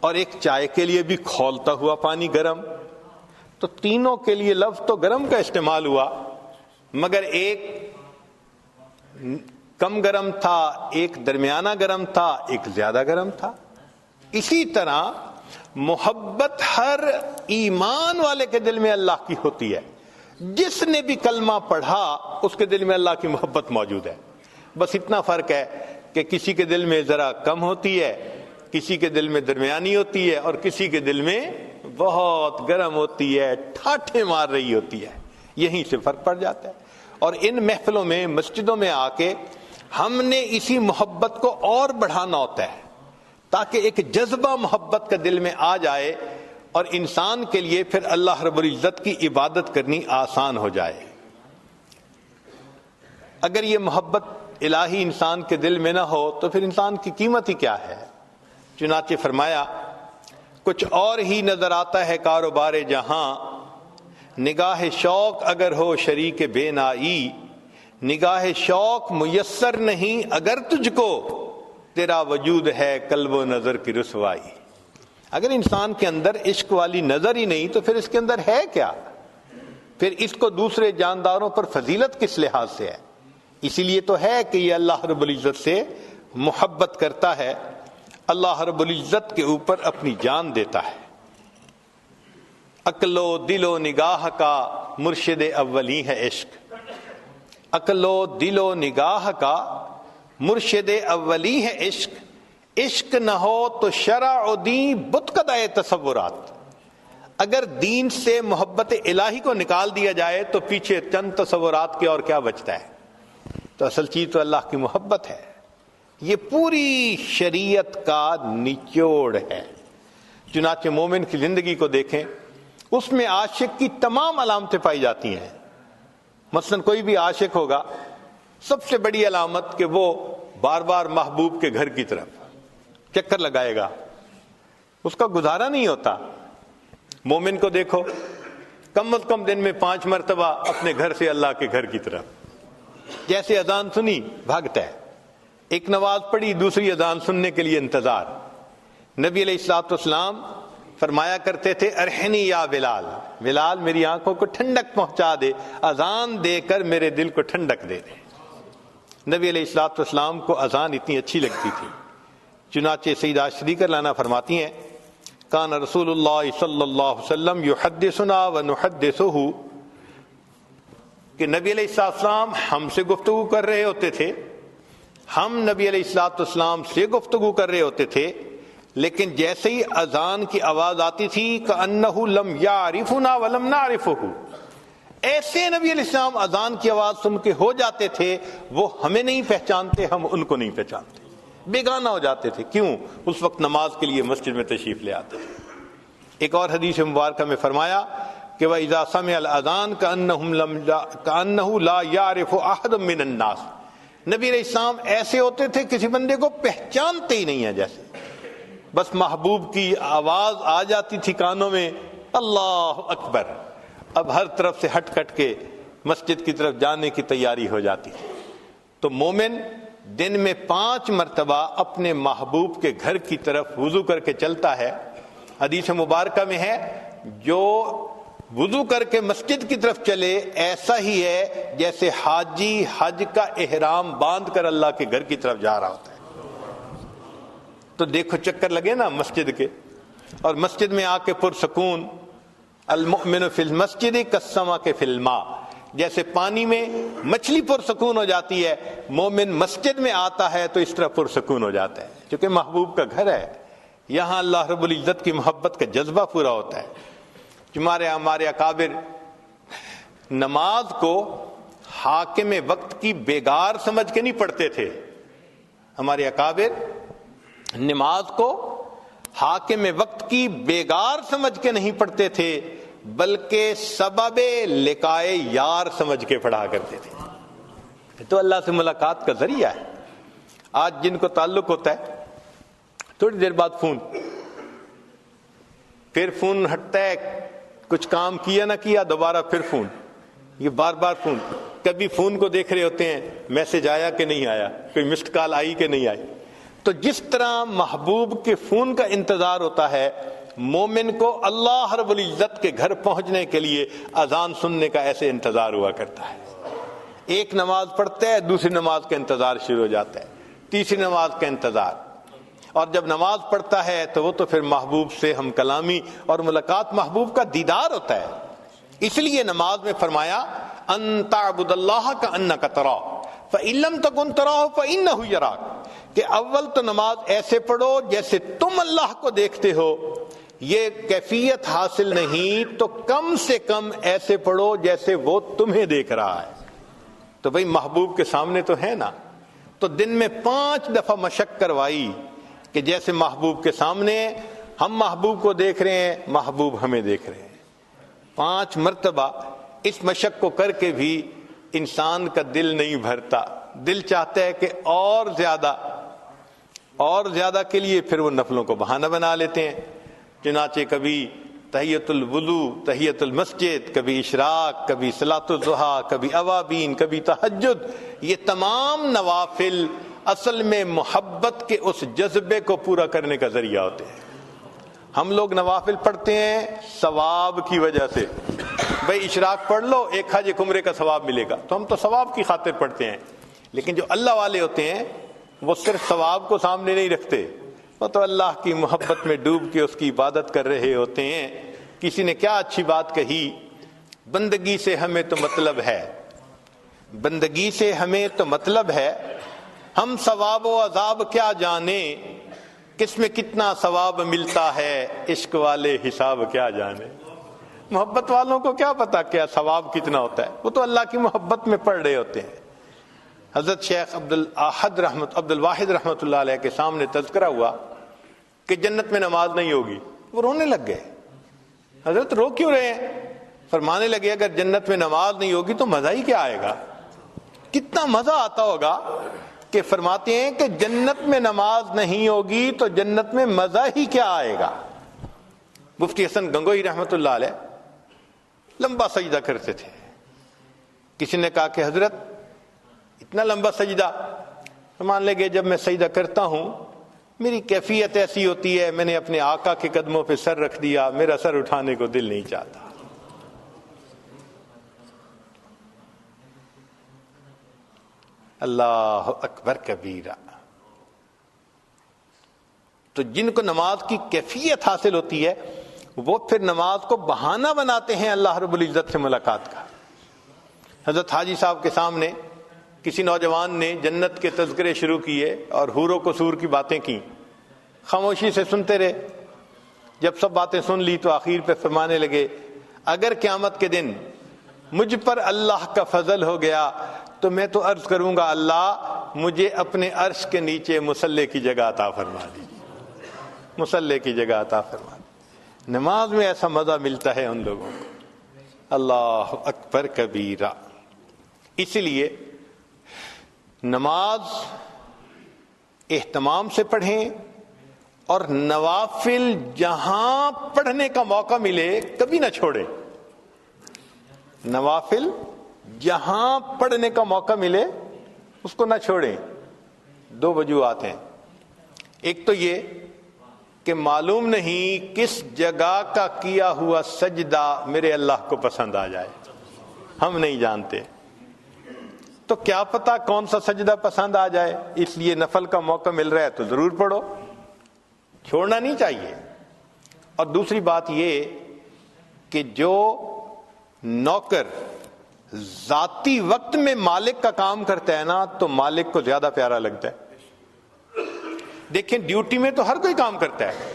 اور ایک چائے کے لیے بھی کھولتا ہوا پانی گرم. تو تینوں کے لیے لفظ تو گرم کا استعمال ہوا، مگر ایک کم گرم تھا، ایک درمیانہ گرم تھا، ایک زیادہ گرم تھا. اسی طرح محبت ہر ایمان والے کے دل میں اللہ کی ہوتی ہے. جس نے بھی کلمہ پڑھا اس کے دل میں اللہ کی محبت موجود ہے. بس اتنا فرق ہے کہ کسی کے دل میں ذرا کم ہوتی ہے، کسی کے دل میں درمیانی ہوتی ہے، اور کسی کے دل میں بہت گرم ہوتی ہے، ٹھاٹھے مار رہی ہوتی ہے. یہیں سے فرق پڑ جاتا ہے. اور ان محفلوں میں، مسجدوں میں آ کے ہم نے اسی محبت کو اور بڑھانا ہوتا ہے، تاکہ ایک جذبہ محبت کا دل میں آ جائے اور انسان کے لیے پھر اللہ رب العزت کی عبادت کرنی آسان ہو جائے. اگر یہ محبت الہی انسان کے دل میں نہ ہو تو پھر انسان کی قیمت ہی کیا ہے. چنانچہ فرمایا کچھ اور ہی نظر آتا ہے کاروبار جہاں، نگاہ شوق اگر ہو شریک بے نائی، نگاہ شوق میسر نہیں اگر تجھ کو، تیرا وجود ہے قلب و نظر کی رسوائی. اگر انسان کے اندر عشق والی نظر ہی نہیں تو پھر اس کے اندر ہے کیا؟ پھر اس کو دوسرے جانداروں پر فضیلت کس لحاظ سے ہے؟ اسی لیے تو ہے کہ یہ اللہ رب العزت سے محبت کرتا ہے، اللہ رب العزت کے اوپر اپنی جان دیتا ہے. عقل و دل و نگاہ کا مرشد اولی ہے عشق. عقل و دل و نگاہ کا مرشد اولی ہے عشق. عشق نہ ہو تو شرع و دین بت قدائے تصورات. اگر دین سے محبت الہی کو نکال دیا جائے تو پیچھے چند تصورات کے اور کیا بچتا ہے؟ تو اصل چیز تو اللہ کی محبت ہے. یہ پوری شریعت کا نچوڑ ہے. چنانچہ مومن کی زندگی کو دیکھیں، اس میں عاشق کی تمام علامتیں پائی جاتی ہیں. مثلاً کوئی بھی عاشق ہوگا، سب سے بڑی علامت کہ وہ بار بار محبوب کے گھر کی طرف چکر لگائے گا، اس کا گزارا نہیں ہوتا۔ مومن کو دیکھو، کم از کم دن میں 5 مرتبہ اپنے گھر سے اللہ کے گھر کی طرف، جیسے اذان سنی بھاگتا ہے، ایک نماز پڑھی دوسری اذان سننے کے لیے انتظار۔ نبی علیہ الصلوۃ والسلام فرمایا کرتے تھے ارحنی یا بلال، بلال میری آنکھوں کو ٹھنڈک پہنچا دے، اذان دے کر میرے دل کو ٹھنڈک دے دے۔ نبی علیہ الصلوۃ والسلام کو اذان اتنی اچھی لگتی تھی، چنانچہ سیدہ شریکہ لانا فرماتی ہیں کان رسول اللہ صلی اللہ علیہ وسلم یحدثنا ونحدثہ، کہ نبی علیہ السلام ہم سے گفتگو کر رہے ہوتے تھے، ہم نبی علیہ الصلوۃ والسلام سے گفتگو کر رہے ہوتے تھے، لیکن جیسے ہی اذان کی آواز آتی تھی کأنہ لم یعرفنا ولم نعرفہ، ایسے نبی علیہ السلام اذان کی آواز سن کے ہو جاتے تھے، وہ ہمیں نہیں پہچانتے، ہم ان کو نہیں پہچانتے، بیگانہ ہو جاتے تھے۔ کیوں؟ اس وقت نماز کے لیے مسجد میں تشریف لے آتے تھے۔ ایک اور حدیث مبارکہ میں فرمایا کہ وَإِذَا سَمِعَ الْأَذَانَ كَأَنَّهُ لَا يَعْرِفُ أَحَدٌ مِّنَ النَّاسِ، نبی علیہ السلام ایسے ہوتے تھے کسی بندے کو پہچانتے ہی نہیں ہیں، جیسے بس محبوب کی آواز آ جاتی تھی کانوں میں، اللہ اکبر، اب ہر طرف سے ہٹ کٹ کے مسجد کی طرف جانے کی تیاری ہو جاتی تھی۔ تو مومن دن میں 5 مرتبہ اپنے محبوب کے گھر کی طرف وضو کر کے چلتا ہے۔ حدیث مبارکہ میں ہے جو وضو کر کے مسجد کی طرف چلے ایسا ہی ہے جیسے حاجی حج کا احرام باندھ کر اللہ کے گھر کی طرف جا رہا ہوتا ہے۔ تو دیکھو چکر لگے نا مسجد کے، اور مسجد میں آ کے پرسکون، المؤمن فی المسجد کالسمک فی الماء، جیسے پانی میں مچھلی پرسکون ہو جاتی ہے، مومن مسجد میں آتا ہے تو اس طرح پرسکون ہو جاتا ہے، کیونکہ محبوب کا گھر ہے، یہاں اللہ رب العزت کی محبت کا جذبہ پورا ہوتا ہے۔ ہمارے اکابر نماز کو حاکم وقت کی بیگار سمجھ کے نہیں پڑھتے تھے، ہمارے اکابر نماز کو حاکم وقت کی بیگار سمجھ کے نہیں پڑھتے تھے، بلکہ سبب لقائے یار سمجھ کے پڑھا کرتے تھے۔ تو اللہ سے ملاقات کا ذریعہ ہے۔ آج جن کو تعلق ہوتا ہے تھوڑی دیر بعد فون، پھر فون ہٹتا ہے، کچھ کام کیا نہ کیا دوبارہ پھر فون، یہ بار بار فون، کبھی فون کو دیکھ رہے ہوتے ہیں میسج آیا کہ نہیں آیا، کوئی مسڈ کال آئی کہ نہیں آئی۔ تو جس طرح محبوب کے فون کا انتظار ہوتا ہے، مومن کو اللہ رب العزت کے گھر پہنچنے کے لیے اذان سننے کا ایسے انتظار ہوا کرتا ہے۔ ایک نماز پڑھتا ہے، دوسری نماز کا انتظار شروع ہو جاتا ہے، تیسری نماز کا انتظار، اور جب نماز پڑھتا ہے تو وہ تو پھر محبوب سے ہم کلامی اور ملاقات، محبوب کا دیدار ہوتا ہے۔ اس لیے نماز میں فرمایا ان تعبد اللہ کأنک تراہ فإن لم تکن تراہ فإنہ یراک، کہ اول تو نماز ایسے پڑھو جیسے تم اللہ کو دیکھتے ہو، یہ کیفیت حاصل نہیں تو کم سے کم ایسے پڑھو جیسے وہ تمہیں دیکھ رہا ہے۔ تو بھئی محبوب کے سامنے تو ہے نا، تو دن میں 5 دفعہ مشق کروائی کہ جیسے محبوب کے سامنے ہم محبوب کو دیکھ رہے ہیں، محبوب ہمیں دیکھ رہے ہیں۔ 5 مرتبہ اس مشق کو کر کے بھی انسان کا دل نہیں بھرتا، دل چاہتا ہے کہ اور زیادہ کے لیے پھر وہ نفلوں کو بہانہ بنا لیتے ہیں۔ چنانچہ کبھی تحیۃ الوضو، تحیۃ المسجد، کبھی اشراق، کبھی صلاۃ الضحیٰ، کبھی اوابین، کبھی تہجد، یہ تمام نوافل اصل میں محبت کے اس جذبے کو پورا کرنے کا ذریعہ ہوتے ہیں۔ ہم لوگ نوافل پڑھتے ہیں ثواب کی وجہ سے، بھئی اشراق پڑھ لو 1 حج 1 عمرے کا ثواب ملے گا، تو ہم تو ثواب کی خاطر پڑھتے ہیں، لیکن جو اللہ والے ہوتے ہیں وہ صرف ثواب کو سامنے نہیں رکھتے، وہ تو اللہ کی محبت میں ڈوب کے اس کی عبادت کر رہے ہوتے ہیں۔ کسی نے کیا اچھی بات کہی، بندگی سے ہمیں تو مطلب ہے، بندگی سے ہمیں تو مطلب ہے، ہم ثواب و عذاب کیا جانے، کس میں کتنا ثواب ملتا ہے، عشق والے حساب کیا جانے۔ محبت والوں کو کیا پتا کیا ثواب کتنا ہوتا ہے، وہ تو اللہ کی محبت میں پڑھ رہے ہوتے ہیں۔ حضرت شیخ عبد الواحد رحمۃ اللہ علیہ کے سامنے تذکرہ ہوا کہ جنت میں نماز نہیں ہوگی، وہ رونے لگ گئے۔ حضرت رو کیوں رہے ہیں؟ فرمانے لگے اگر جنت میں نماز نہیں ہوگی تو مزہ ہی کیا آئے گا. کتنا مزہ آتا ہوگا کہ فرماتے ہیں کہ جنت میں نماز نہیں ہوگی تو جنت میں مزہ ہی کیا آئے گا. مفتی حسن گنگوئی رحمۃ اللہ علیہ لمبا سجدہ کرتے تھے. کسی نے کہا کہ حضرت اتنا لمبا سجدہ. مان لے گے جب میں سجدہ کرتا ہوں میری کیفیت ایسی ہوتی ہے میں نے اپنے آقا کے قدموں پہ سر رکھ دیا, میرا سر اٹھانے کو دل نہیں چاہتا. اللہ اکبر کبیرہ. تو جن کو نماز کی کیفیت حاصل ہوتی ہے وہ پھر نماز کو بہانہ بناتے ہیں اللہ رب العزت سے ملاقات کا. حضرت حاجی صاحب کے سامنے کسی نوجوان نے جنت کے تذکرے شروع کیے اور حور و قصور کی باتیں کی. خاموشی سے سنتے رہے. جب سب باتیں سن لی تو آخر پہ فرمانے لگے اگر قیامت کے دن مجھ پر اللہ کا فضل ہو گیا تو میں تو عرض کروں گا اللہ مجھے اپنے عرش کے نیچے مصلی کی جگہ عطا فرما دیجیے, مصلی کی جگہ عطا فرما دیجیے. نماز میں ایسا مزہ ملتا ہے ان لوگوں کو. اللہ اکبر کبیرہ. اسی لیے نماز اہتمام سے پڑھیں اور نوافل جہاں پڑھنے کا موقع ملے کبھی نہ چھوڑیں. نوافل جہاں پڑھنے کا موقع ملے اس کو نہ چھوڑیں. دو وجوہات ہیں. ایک تو یہ کہ معلوم نہیں کس جگہ کا کیا ہوا سجدہ میرے اللہ کو پسند آ جائے, ہم نہیں جانتے. تو کیا پتا کون سا سجدہ پسند آ جائے, اس لیے نفل کا موقع مل رہا ہے تو ضرور پڑھو, چھوڑنا نہیں چاہیے. اور دوسری بات یہ کہ جو نوکر ذاتی وقت میں مالک کا کام کرتا ہے نا تو مالک کو زیادہ پیارا لگتا ہے. دیکھیں ڈیوٹی میں تو ہر کوئی کام کرتا ہے.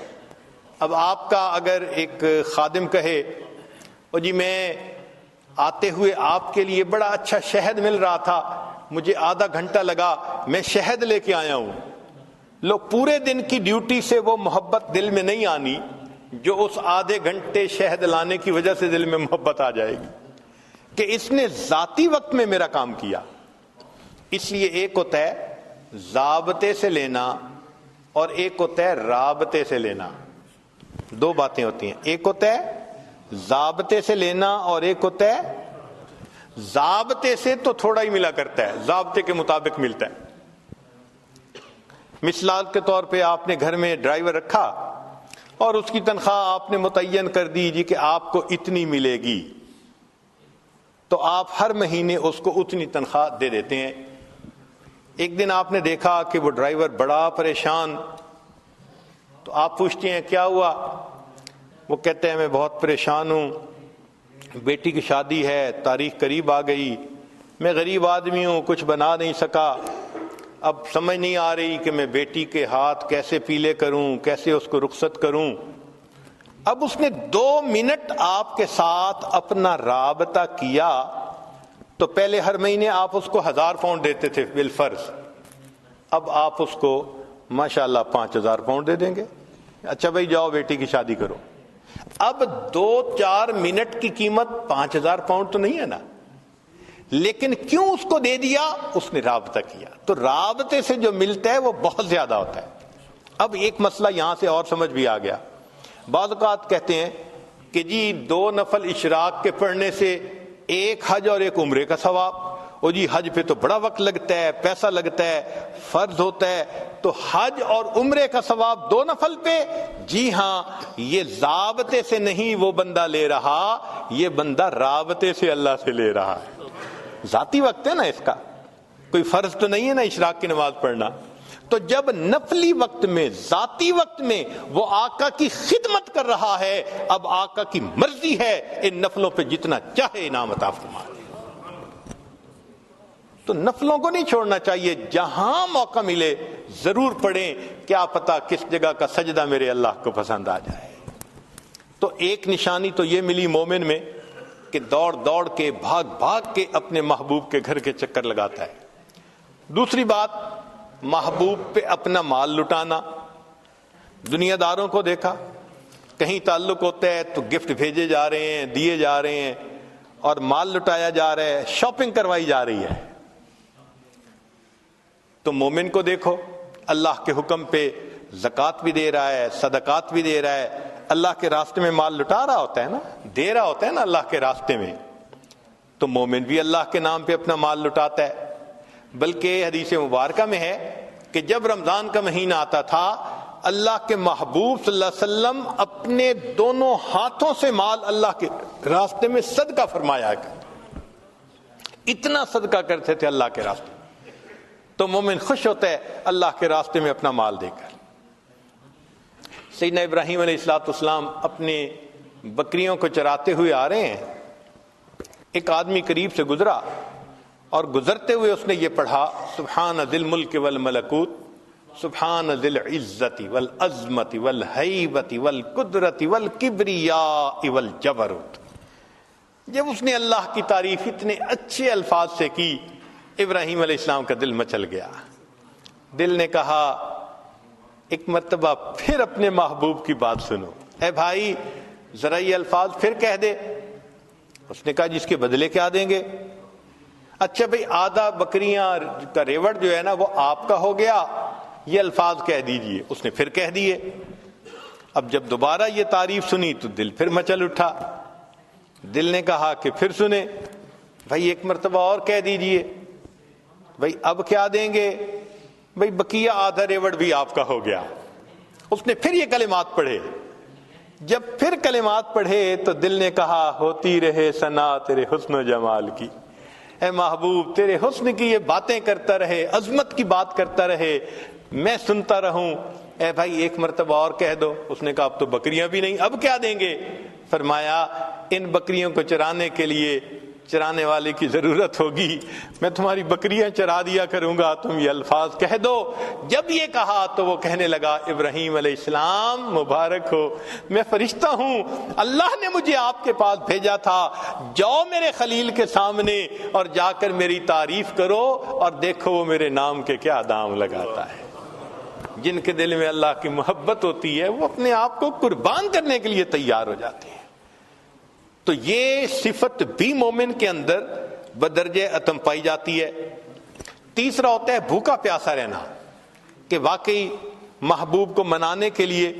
اب آپ کا اگر ایک خادم کہے او جی میں آتے ہوئے آپ کے لیے بڑا اچھا شہد مل رہا تھا, مجھے آدھا گھنٹہ لگا, میں شہد لے کے آیا ہوں. لو پورے دن کی ڈیوٹی سے وہ محبت دل میں نہیں آنی جو اس آدھے گھنٹے شہد لانے کی وجہ سے دل میں محبت آ جائے گی کہ اس نے ذاتی وقت میں میرا کام کیا. اس لیے ایک ہوتا ہے ضابطے سے لینا اور ایک ہوتا ہے رابطے سے لینا. دو باتیں ہوتی ہیں. ایک ہوتا ہے ضابطے سے لینا اور ایک ہوتا ہے ضابطے سے تو تھوڑا ہی ملا کرتا ہے, ضابطے کے مطابق ملتا ہے. مثال کے طور پہ آپ نے گھر میں ڈرائیور رکھا اور اس کی تنخواہ آپ نے متعین کر دی جی کہ آپ کو اتنی ملے گی, تو آپ ہر مہینے اس کو اتنی تنخواہ دے دیتے ہیں. ایک دن آپ نے دیکھا کہ وہ ڈرائیور بڑا پریشان, تو آپ پوچھتے ہیں کیا ہوا؟ وہ کہتے ہیں میں بہت پریشان ہوں, بیٹی کی شادی ہے, تاریخ قریب آ گئی, میں غریب آدمی ہوں, کچھ بنا نہیں سکا, اب سمجھ نہیں آ رہی کہ میں بیٹی کے ہاتھ کیسے پیلے کروں, کیسے اس کو رخصت کروں. اب اس نے 2 منٹ آپ کے ساتھ اپنا رابطہ کیا تو پہلے ہر مہینے آپ اس کو 1000 پاؤنڈ دیتے تھے بالفرض, اب آپ اس کو ماشاءاللہ 5000 پاؤنڈ دے دیں گے. اچھا بھائی جاؤ بیٹی کی شادی کرو. اب 2-4 منٹ کی قیمت 5000 پاؤنڈ تو نہیں ہے نا, لیکن کیوں اس کو دے دیا؟ اس نے رابطہ کیا. تو رابطے سے جو ملتا ہے وہ بہت زیادہ ہوتا ہے. اب ایک مسئلہ یہاں سے اور سمجھ بھی آ گیا. بعض اوقات کہتے ہیں کہ جی 2 نفل اشراق کے پڑھنے سے ایک حج اور ایک عمرے کا ثواب, اور جی حج پہ تو بڑا وقت لگتا ہے, پیسہ لگتا ہے, فرض ہوتا ہے, تو حج اور عمرے کا ثواب 2 نفل پہ. جی ہاں, یہ ضابطے سے نہیں وہ بندہ لے رہا, یہ بندہ رابطے سے اللہ سے لے رہا ہے. ذاتی وقت ہے نا اس کا, کوئی فرض تو نہیں ہے نا اشراق کی نماز پڑھنا. تو جب نفلی وقت میں, ذاتی وقت میں وہ آقا کی خدمت کر رہا ہے, اب آقا کی مرضی ہے ان نفلوں پہ جتنا چاہے انعام عطا فرمائے. تو نفلوں کو نہیں چھوڑنا چاہیے, جہاں موقع ملے ضرور پڑھیں, کیا پتا کس جگہ کا سجدہ میرے اللہ کو پسند آ جائے. تو ایک نشانی تو یہ ملی مومن میں کہ دوڑ دوڑ کے, بھاگ بھاگ کے اپنے محبوب کے گھر کے چکر لگاتا ہے. دوسری بات, محبوب پہ اپنا مال لٹانا. دنیا داروں کو دیکھا کہیں تعلق ہوتا ہے تو گفٹ بھیجے جا رہے ہیں، دیے جا رہے ہیں، اور مال لٹایا جا رہا ہے، شاپنگ کروائی جا رہی ہے۔ تو مومن کو دیکھو، اللہ کے حکم پہ زکوٰۃ بھی دے رہا ہے، صدقات بھی دے رہا ہے، اللہ کے راستے میں مال لٹا رہا ہوتا ہے نا، دے رہا ہوتا ہے نا اللہ کے راستے میں۔ تو مومن بھی اللہ کے نام پہ اپنا مال لٹاتا ہے۔ بلکہ حدیث مبارکہ میں ہے کہ جب رمضان کا مہینہ آتا تھا، اللہ کے محبوب صلی اللہ علیہ وسلم اپنے دونوں ہاتھوں سے مال اللہ کے راستے میں صدقہ فرمایا کرتے، اتنا صدقہ کرتے تھے اللہ کے راستے میں۔ تو مومن خوش ہوتا ہے اللہ کے راستے میں اپنا مال دے کر۔ سیدنا ابراہیم علیہ السلام اپنے بکریوں کو چراتے ہوئے آ رہے ہیں، ایک آدمی قریب سے گزرا اور گزرتے ہوئے اس نے یہ پڑھا، سبحان ذی الملک والملکوت، سبحان ذی العزت والعظمت والہیبت والقدرت والکبریاء والجبروت۔ جب اس نے اللہ کی تعریف اتنے اچھے الفاظ سے کی، ابراہیم علیہ السلام کا دل مچل گیا۔ دل نے کہا ایک مرتبہ پھر اپنے محبوب کی بات سنو، اے بھائی ذرا یہ الفاظ پھر کہہ دے۔ اس نے کہا جس کے بدلے کیا دیں گے؟ اچھا بھئی آدھا بکریاں کا ریوڑ جو ہے نا وہ آپ کا ہو گیا، یہ الفاظ کہہ دیجئے۔ اس نے پھر کہہ دیے۔ اب جب دوبارہ یہ تعریف سنی تو دل پھر مچل اٹھا۔ دل نے کہا کہ پھر سنے، بھائی ایک مرتبہ اور کہہ دیجئے۔ بھائی اب کیا دیں گے؟ بھائی بقیہ آدھا ریوڑ بھی آپ کا ہو گیا۔ اس نے پھر یہ کلمات پڑھے۔ جب پھر کلمات پڑھے تو دل نے کہا ہوتی رہے ثنا تیرے حسن و جمال کی، اے محبوب تیرے حسن کی یہ باتیں کرتا رہے، عظمت کی بات کرتا رہے، میں سنتا رہوں۔ اے بھائی ایک مرتبہ اور کہہ دو۔ اس نے کہا اب تو بکریاں بھی نہیں، اب کیا دیں گے؟ فرمایا ان بکریوں کو چرانے کے لیے چرانے والے کی ضرورت ہوگی، میں تمہاری بکریاں چرا دیا کروں گا، تم یہ الفاظ کہہ دو۔ جب یہ کہا تو وہ کہنے لگا ابراہیم علیہ السلام مبارک ہو، میں فرشتہ ہوں، اللہ نے مجھے آپ کے پاس بھیجا تھا، جاؤ میرے خلیل کے سامنے اور جا کر میری تعریف کرو اور دیکھو وہ میرے نام کے کیا دام لگاتا ہے۔ جن کے دل میں اللہ کی محبت ہوتی ہے وہ اپنے آپ کو قربان کرنے کے لیے تیار ہو جاتے ہیں۔ تو یہ صفت بھی مومن کے اندر بدرجہ اتم پائی جاتی ہے۔ تیسرا ہوتا ہے بھوکا پیاسا رہنا، کہ واقعی محبوب کو منانے کے لیے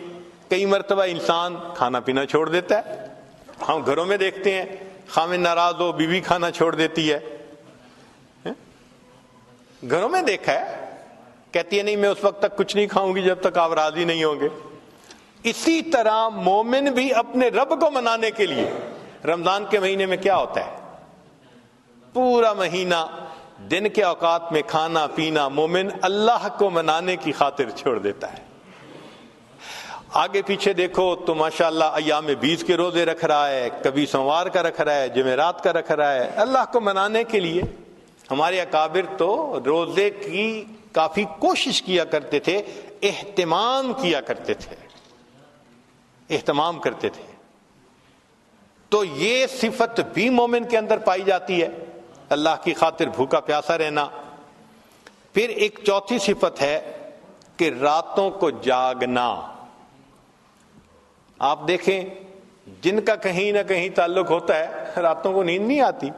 کئی مرتبہ انسان کھانا پینا چھوڑ دیتا ہے۔ ہم گھروں میں دیکھتے ہیں خامن ناراض ہو بیوی کھانا چھوڑ دیتی ہے، گھروں میں دیکھا ہے، کہتی ہے نہیں میں اس وقت تک کچھ نہیں کھاؤں گی جب تک آپ راضی نہیں ہوں گے۔ اسی طرح مومن بھی اپنے رب کو منانے کے لیے رمضان کے مہینے میں کیا ہوتا ہے؟ پورا مہینہ دن کے اوقات میں کھانا پینا مومن اللہ کو منانے کی خاطر چھوڑ دیتا ہے۔ آگے پیچھے دیکھو تو ماشاءاللہ ایام 20 کے روزے رکھ رہا ہے، کبھی سوموار کا رکھ رہا ہے، جمعرات کا رکھ رہا ہے، اللہ کو منانے کے لیے۔ ہمارے اکابر تو روزے کی کافی کوشش کیا کرتے تھے، اہتمام کیا کرتے تھے، اہتمام کرتے تھے۔ تو یہ صفت بھی مومن کے اندر پائی جاتی ہے، اللہ کی خاطر بھوکا پیاسا رہنا۔ پھر ایک چوتھی صفت ہے کہ راتوں کو جاگنا۔ آپ دیکھیں جن کا کہیں نہ کہیں تعلق ہوتا ہے راتوں کو نیند نہیں آتی،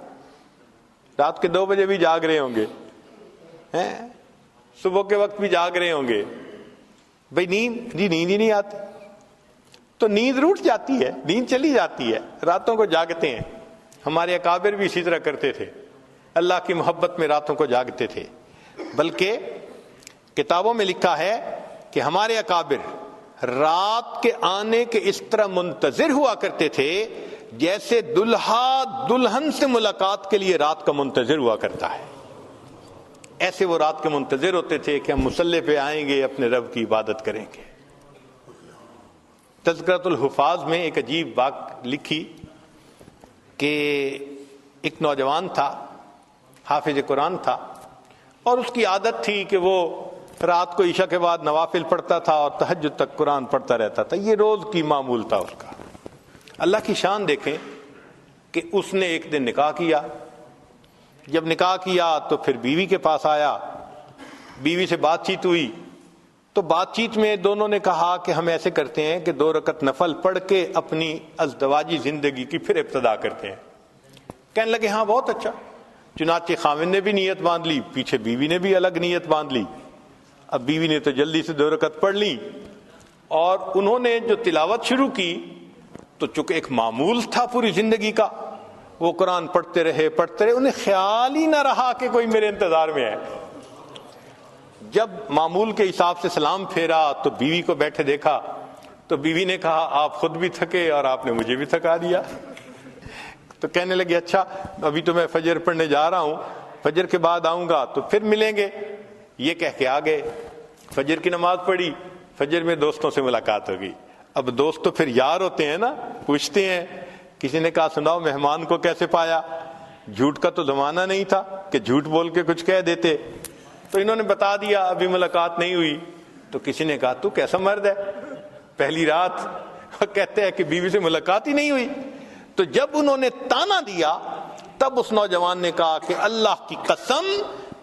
رات کے 2 بجے بھی جاگ رہے ہوں گے، صبح کے وقت بھی جاگ رہے ہوں گے، بھئی نیند ہی نہیں آتی، تو نیند روٹ جاتی ہے، نیند چلی جاتی ہے، راتوں کو جاگتے ہیں۔ ہمارے اکابر بھی اسی طرح کرتے تھے، اللہ کی محبت میں راتوں کو جاگتے تھے۔ بلکہ کتابوں میں لکھا ہے کہ ہمارے اکابر رات کے آنے کے اس طرح منتظر ہوا کرتے تھے جیسے دلہا دلہن سے ملاقات کے لیے رات کا منتظر ہوا کرتا ہے۔ ایسے وہ رات کے منتظر ہوتے تھے کہ ہم مصلی پہ آئیں گے، اپنے رب کی عبادت کریں گے۔ تذکرۃ الحفاظ میں ایک عجیب بات لکھی کہ ایک نوجوان تھا، حافظ قرآن تھا، اور اس کی عادت تھی کہ وہ رات کو عشاء کے بعد نوافل پڑھتا تھا اور تہجد تک قرآن پڑھتا رہتا تھا، یہ روز کی معمول تھا اس کا۔ اللہ کی شان دیکھیں کہ اس نے ایک دن نکاح کیا، جب نکاح کیا تو پھر بیوی کے پاس آیا، بیوی سے بات چیت ہوئی تو بات چیت میں دونوں نے کہا کہ ہم ایسے کرتے ہیں کہ 2 رکعت نفل پڑھ کے اپنی ازدواجی زندگی کی پھر ابتدا کرتے ہیں. کہنے لگے ہاں بہت اچھا. چنانچہ خاوند نے بھی نیت باندھ لی, پیچھے بیوی نے بھی الگ نیت باندھ لی. اب بیوی نے تو جلدی سے 2 رکعت پڑھ لی, اور انہوں نے جو تلاوت شروع کی تو چونکہ ایک معمول تھا پوری زندگی کا, وہ قرآن پڑھتے رہے, انہیں خیال ہی نہ رہا کہ کوئی میرے انتظار میں ہے. جب معمول کے حساب سے سلام پھیرا تو بیوی کو بیٹھے دیکھا تو بیوی نے کہا آپ خود بھی تھکے اور آپ نے مجھے بھی تھکا دیا. تو کہنے لگے اچھا ابھی تو میں فجر پڑھنے جا رہا ہوں, فجر کے بعد آؤں گا تو پھر ملیں گے. یہ کہہ کے آ گئے, فجر کی نماز پڑھی, فجر میں دوستوں سے ملاقات ہوگی. اب دوست تو پھر یار ہوتے ہیں نا, پوچھتے ہیں. کسی نے کہا سناؤ مہمان کو کیسے پایا, جھوٹ کا تو زمانہ نہیں تھا کہ جھوٹ بول کے کچھ کہہ دیتے. تو انہوں نے بتا دیا ابھی ملاقات نہیں ہوئی. تو کسی نے کہا تو کیسا مرد ہے, پہلی رات کہتے ہیں کہ بیوی سے ملاقات ہی نہیں ہوئی. تو جب انہوں نے تانا دیا تب اس نوجوان نے کہا کہ اللہ کی قسم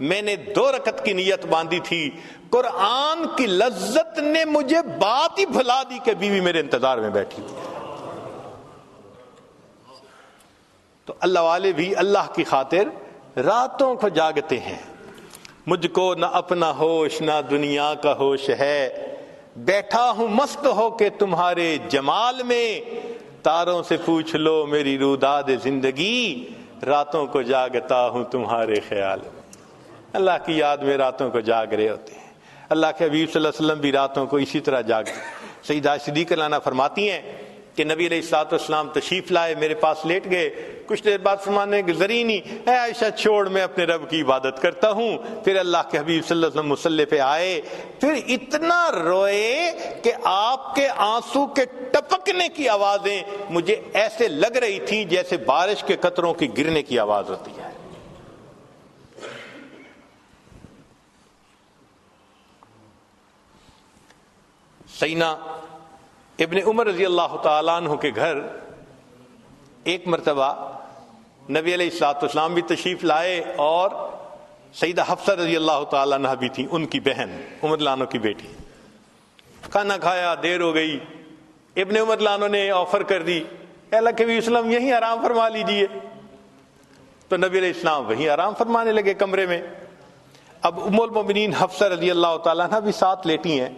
میں نے 2 رکعت کی نیت باندھی تھی, قرآن کی لذت نے مجھے بات ہی بھلا دی کہ بیوی میرے انتظار میں بیٹھی تھی. تو اللہ والے بھی اللہ کی خاطر راتوں کو جاگتے ہیں. مجھ کو نہ اپنا ہوش نہ دنیا کا ہوش ہے, بیٹھا ہوں مست ہو کے تمہارے جمال میں, تاروں سے پوچھ لو میری روداد زندگی, راتوں کو جاگتا ہوں تمہارے خیال میں. اللہ کی یاد میں راتوں کو جاگ رہے ہوتے ہیں. اللہ کے حبیب صلی اللہ علیہ وسلم بھی راتوں کو اسی طرح جاگتے. سیدہ صدیقہ لانا فرماتی ہیں کہ نبی علیہ الصلوۃ والسلام تشریف لائے, میرے پاس لیٹ گئے. کچھ دیر بعد فرمانے گزری نہیں, اے عائشہ چھوڑ میں اپنے رب کی عبادت کرتا ہوں. پھر اللہ کے حبیب صلی اللہ علیہ وسلم مصلی پہ آئے, پھر اتنا روئے کہ آپ کے آنسو کے ٹپکنے کی آوازیں مجھے ایسے لگ رہی تھیں جیسے بارش کے قطروں کی گرنے کی آواز ہوتی ہے. سیدنا ابن عمر رضی اللہ تعالیٰ عنہ کے گھر ایک مرتبہ نبی علیہ الصلوۃ والسلام بھی تشریف لائے, اور سیدہ حفصہ رضی اللہ تعالیٰ عنہ بھی تھیں, ان کی بہن عمر لانو کی بیٹی. کھانا کھایا, دیر ہو گئی. ابن عمر لانو نے آفر کر دی, اے اللہ کے وسلم یہیں آرام فرما لیجئے. تو نبی علیہ السلام وہیں آرام فرمانے لگے کمرے میں. اب ام المومنین حفصہ رضی اللہ تعالیٰ عنہ بھی ساتھ لیٹی ہیں,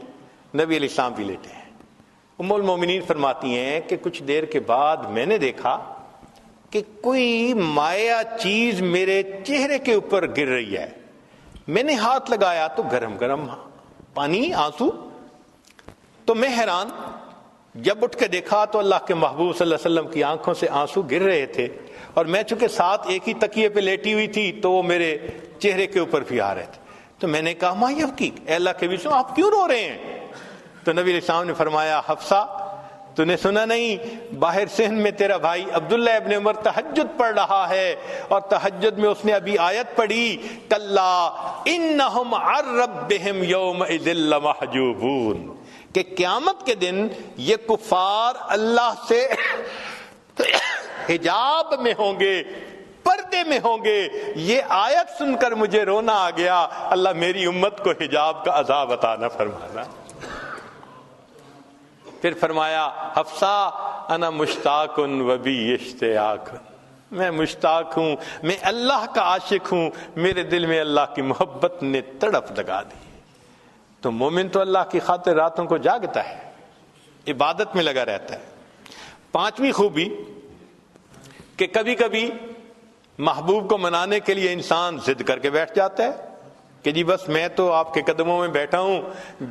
نبی علیہ السلام بھی لیٹے ہیں. ام المومنین فرماتی ہیں کہ کچھ دیر کے بعد میں نے دیکھا کہ کوئی مائع چیز میرے چہرے کے اوپر گر رہی ہے. میں نے ہاتھ لگایا تو گرم گرم پانی, آنسو. تو میں حیران, جب اٹھ کے دیکھا تو اللہ کے محبوب صلی اللہ علیہ وسلم کی آنکھوں سے آنسو گر رہے تھے, اور میں چونکہ ساتھ ایک ہی تکیے پہ لیٹی ہوئی تھی تو وہ میرے چہرے کے اوپر بھی آ رہے تھے. تو میں نے کہا ما یبکی, اے اللہ کے وسلم آپ کیوں رو رہے ہیں؟ تو نبی علیہ السلام نے فرمایا حفصہ تو نے سنا نہیں, باہر صحن میں تیرا بھائی عبداللہ ابن عمر تہجد پڑھ رہا ہے, اور تہجد میں اس نے ابھی آیت پڑھی کلا انہم عن ربہم یومئذ لمحجوبون, کہ قیامت کے دن یہ کفار اللہ سے حجاب میں ہوں گے, پردے میں ہوں گے. یہ آیت سن کر مجھے رونا آ گیا, اللہ میری امت کو حجاب کا عذاب عطا نہ فرمانا. پھر فرمایا حفصہ انا مشتاق و بی اشتیاق, میں مشتاق ہوں, میں اللہ کا عاشق ہوں, میرے دل میں اللہ کی محبت نے تڑپ لگا دی. تو مومن تو اللہ کی خاطر راتوں کو جاگتا ہے, عبادت میں لگا رہتا ہے. 5ویں خوبی کہ کبھی کبھی محبوب کو منانے کے لیے انسان ضد کر کے بیٹھ جاتا ہے کہ جی بس میں تو آپ کے قدموں میں بیٹھا ہوں,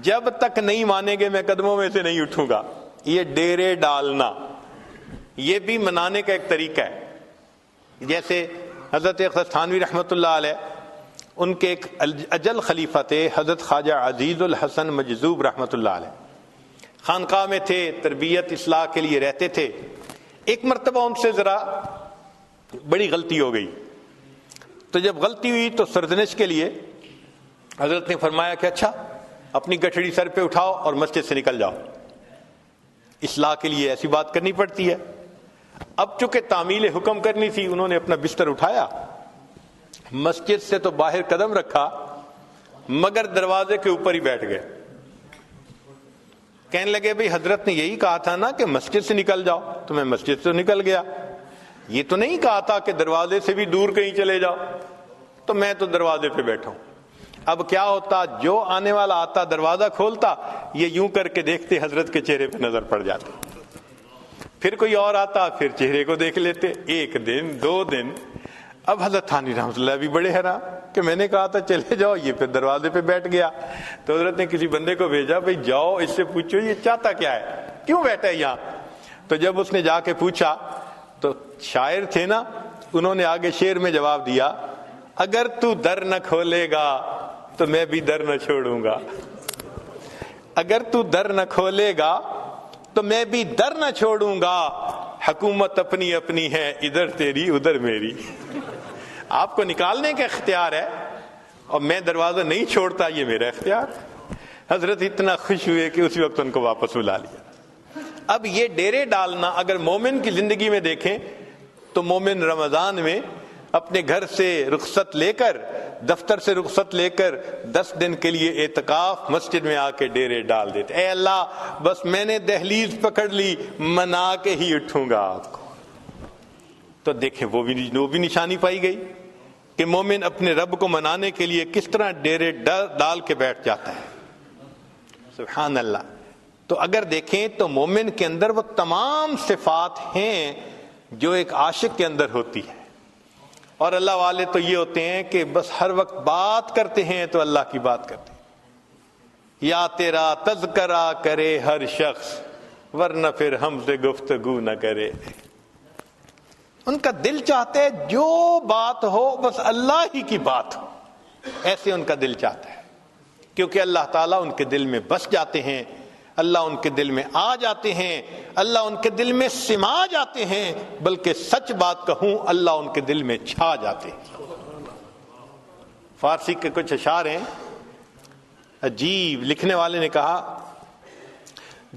جب تک نہیں مانیں گے میں قدموں میں سے نہیں اٹھوں گا. یہ ڈیرے ڈالنا یہ بھی منانے کا ایک طریقہ ہے. جیسے حضرت تھانوی رحمۃ اللہ علیہ, ان کے ایک اجل خلیفہ تھے حضرت خواجہ عزیز الحسن مجذوب رحمۃ اللہ علیہ, خانقاہ میں تھے, تربیت اصلاح کے لیے رہتے تھے. ایک مرتبہ ان سے ذرا بڑی غلطی ہو گئی, تو جب غلطی ہوئی تو سرزنش کے لیے حضرت نے فرمایا کہ اچھا اپنی گٹھڑی سر پہ اٹھاؤ اور مسجد سے نکل جاؤ. اصلاح کے لیے ایسی بات کرنی پڑتی ہے. اب چونکہ تعمیل حکم کرنی تھی, انہوں نے اپنا بستر اٹھایا, مسجد سے تو باہر قدم رکھا مگر دروازے کے اوپر ہی بیٹھ گئے. کہنے لگے بھئی حضرت نے یہی کہا تھا نا کہ مسجد سے نکل جاؤ، تو میں مسجد سے نکل گیا، یہ تو نہیں کہا تھا کہ دروازے سے بھی دور کہیں چلے جاؤ، تو میں تو دروازے پہ بیٹھا ہوں۔ اب کیا ہوتا، جو آنے والا آتا دروازہ کھولتا، یہ یوں کر کے دیکھتے، حضرت کے چہرے پہ نظر پڑ جاتی، پھر کوئی اور آتا، پھر چہرے کو دیکھ لیتے، 1 دن 2 دن۔ اب حضرت تھانوی رحمۃ اللہ بھی بڑے حیران کہ میں نے کہا تھا چلے جاؤ، یہ پھر دروازے پہ بیٹھ گیا۔ تو حضرت نے کسی بندے کو بھیجا، بھئی جاؤ اس سے پوچھو یہ چاہتا کیا ہے، کیوں بیٹھا ہے یہاں۔ تو جب اس نے جا کے پوچھا تو شاعر تھے نا، انہوں نے آگے شعر میں جواب دیا، اگر تو در نہ کھولے گا تو میں بھی در نہ چھوڑوں گا، اگر تو در نہ کھولے گا تو میں بھی در نہ چھوڑوں گا، حکومت اپنی اپنی ہے، ادھر تیری ادھر میری۔ آپ کو نکالنے کا اختیار ہے اور میں دروازہ نہیں چھوڑتا، یہ میرا اختیار۔ حضرت اتنا خوش ہوئے کہ اسی وقت ان کو واپس بلا لیا۔ اب یہ ڈیرے ڈالنا اگر مومن کی زندگی میں دیکھیں تو مومن رمضان میں اپنے گھر سے رخصت لے کر، دفتر سے رخصت لے کر 10 دن کے لیے اعتکاف مسجد میں آ کے ڈیرے ڈال دیتے، اے اللہ بس میں نے دہلیز پکڑ لی، منا کے ہی اٹھوں گا آپ کو۔ تو دیکھیں وہ بھی نشانی پائی گئی کہ مومن اپنے رب کو منانے کے لیے کس طرح ڈیرے ڈال کے بیٹھ جاتا ہے۔ سبحان اللہ۔ تو اگر دیکھیں تو مومن کے اندر وہ تمام صفات ہیں جو ایک عاشق کے اندر ہوتی ہے، اور اللہ والے تو یہ ہوتے ہیں کہ بس ہر وقت بات کرتے ہیں تو اللہ کی بات کرتے ہیں، یا تیرا تذکرہ کرے ہر شخص ورنہ پھر ہم سے گفتگو نہ کرے۔ ان کا دل چاہتا ہے جو بات ہو بس اللہ ہی کی بات ہو، ایسے ان کا دل چاہتا ہے، کیونکہ اللہ تعالیٰ ان کے دل میں بس جاتے ہیں، اللہ ان کے دل میں آ جاتے ہیں، اللہ ان کے دل میں سما جاتے ہیں، بلکہ سچ بات کہوں اللہ ان کے دل میں چھا جاتے ہیں۔ فارسی کے کچھ اشعار ہیں عجیب، لکھنے والے نے کہا،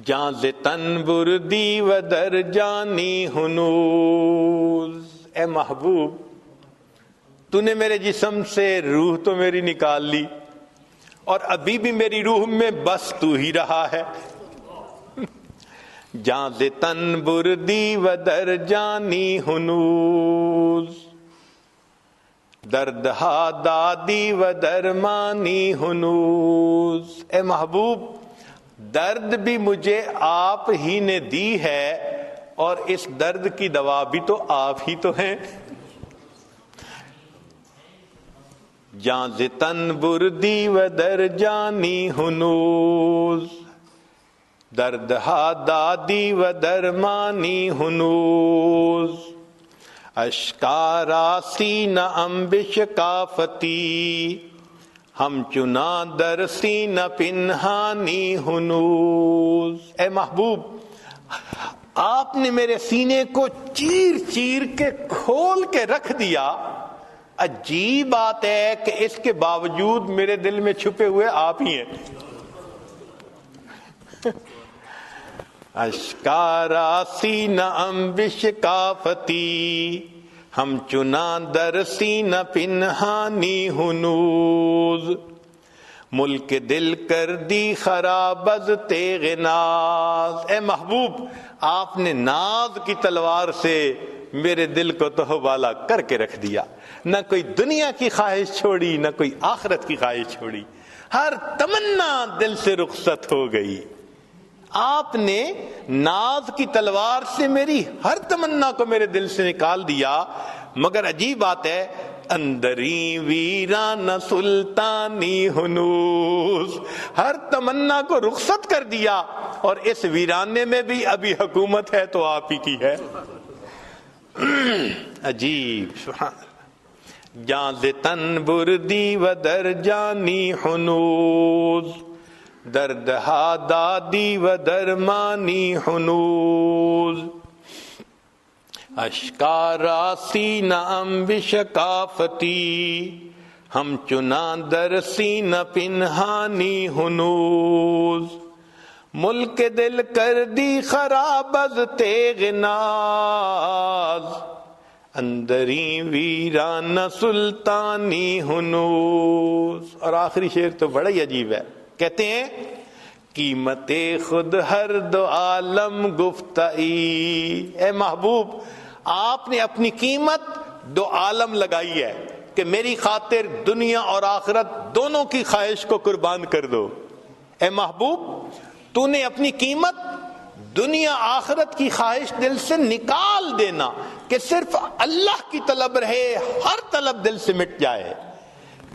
جاں ز تن بردی و در جانی ہنوز، اے محبوب تو نے میرے جسم سے روح تو میری نکال لی، اور ابھی بھی میری روح میں بس تو ہی رہا ہے۔ جاں ز تن بردی و در جانی ہنوز، درد ہا دادی و درمانی ہنوز، اے محبوب درد بھی مجھے آپ ہی نے دی ہے، اور اس درد کی دوا بھی تو آپ ہی تو ہیں۔ جاں ز تن بردی و در جانی ہنوز، درد ہا دادی و درمانی ہنوز، اشکارا سینہ انبش کافتی، ہم چنا در سینہ پنہانی ہنوز، اے محبوب آپ نے میرے سینے کو چیر چیر کے کھول کے رکھ دیا، عجیب بات ہے کہ اس کے باوجود میرے دل میں چھپے ہوئے آپ ہی ہیں۔ اشکارا سینہ انبش کافتی، ہم چنا در سینہ پنہانی ہنوز، ملک دل کر دی خراب از تیغ ناز، اے محبوب آپ نے ناز کی تلوار سے میرے دل کو تہ بالا کر کے رکھ دیا، نہ کوئی دنیا کی خواہش چھوڑی نہ کوئی آخرت کی خواہش چھوڑی، ہر تمنا دل سے رخصت ہو گئی۔ آپ نے ناز کی تلوار سے میری ہر تمنا کو میرے دل سے نکال دیا، مگر عجیب بات ہے اندری ویران سلطانی ہنوز، ہر تمنا کو رخصت کر دیا، اور اس ویرانے میں بھی ابھی حکومت ہے تو آپ ہی کی ہے۔ عجیب، سبحان اللہ۔ جاں ز تن بردی و در جانی ہنوز، درد ہا دادی و درمانی ہنوز، اشکارا سینہ انبش کافتی، ہم چنا در سینہ پنہانی ہنوز، ملک دل کر دی خراب از تیغ ناز، اندری ویران سلطانی ہنوز۔ اور آخری شعر تو بڑا ہی عجیب ہے، کہتے ہیں قیمت خود ہر دو عالم گفتئی، اے محبوب آپ نے اپنی قیمت دو عالم لگائی ہے کہ میری خاطر دنیا اور آخرت دونوں کی خواہش کو قربان کر دو۔ اے محبوب تو نے اپنی قیمت دنیا آخرت کی خواہش دل سے نکال دینا کہ صرف اللہ کی طلب رہے، ہر طلب دل سے مٹ جائے۔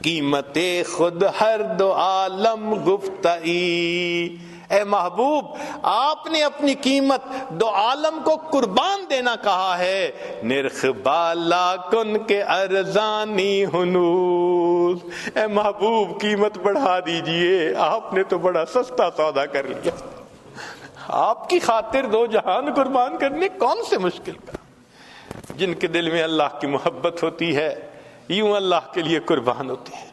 قیمت خود ہر دو عالم گفتئی، اے محبوب آپ نے اپنی قیمت دو عالم کو قربان دینا کہا ہے۔ نرخ بالا کن کے ارزانی ہنوز، اے محبوب قیمت بڑھا دیجئے، آپ نے تو بڑا سستا سودا کر لیا۔ آپ کی خاطر دو جہان قربان کرنے کون سے مشکل کا؟ جن کے دل میں اللہ کی محبت ہوتی ہے یوں اللہ کے لیے قربان ہوتے ہیں۔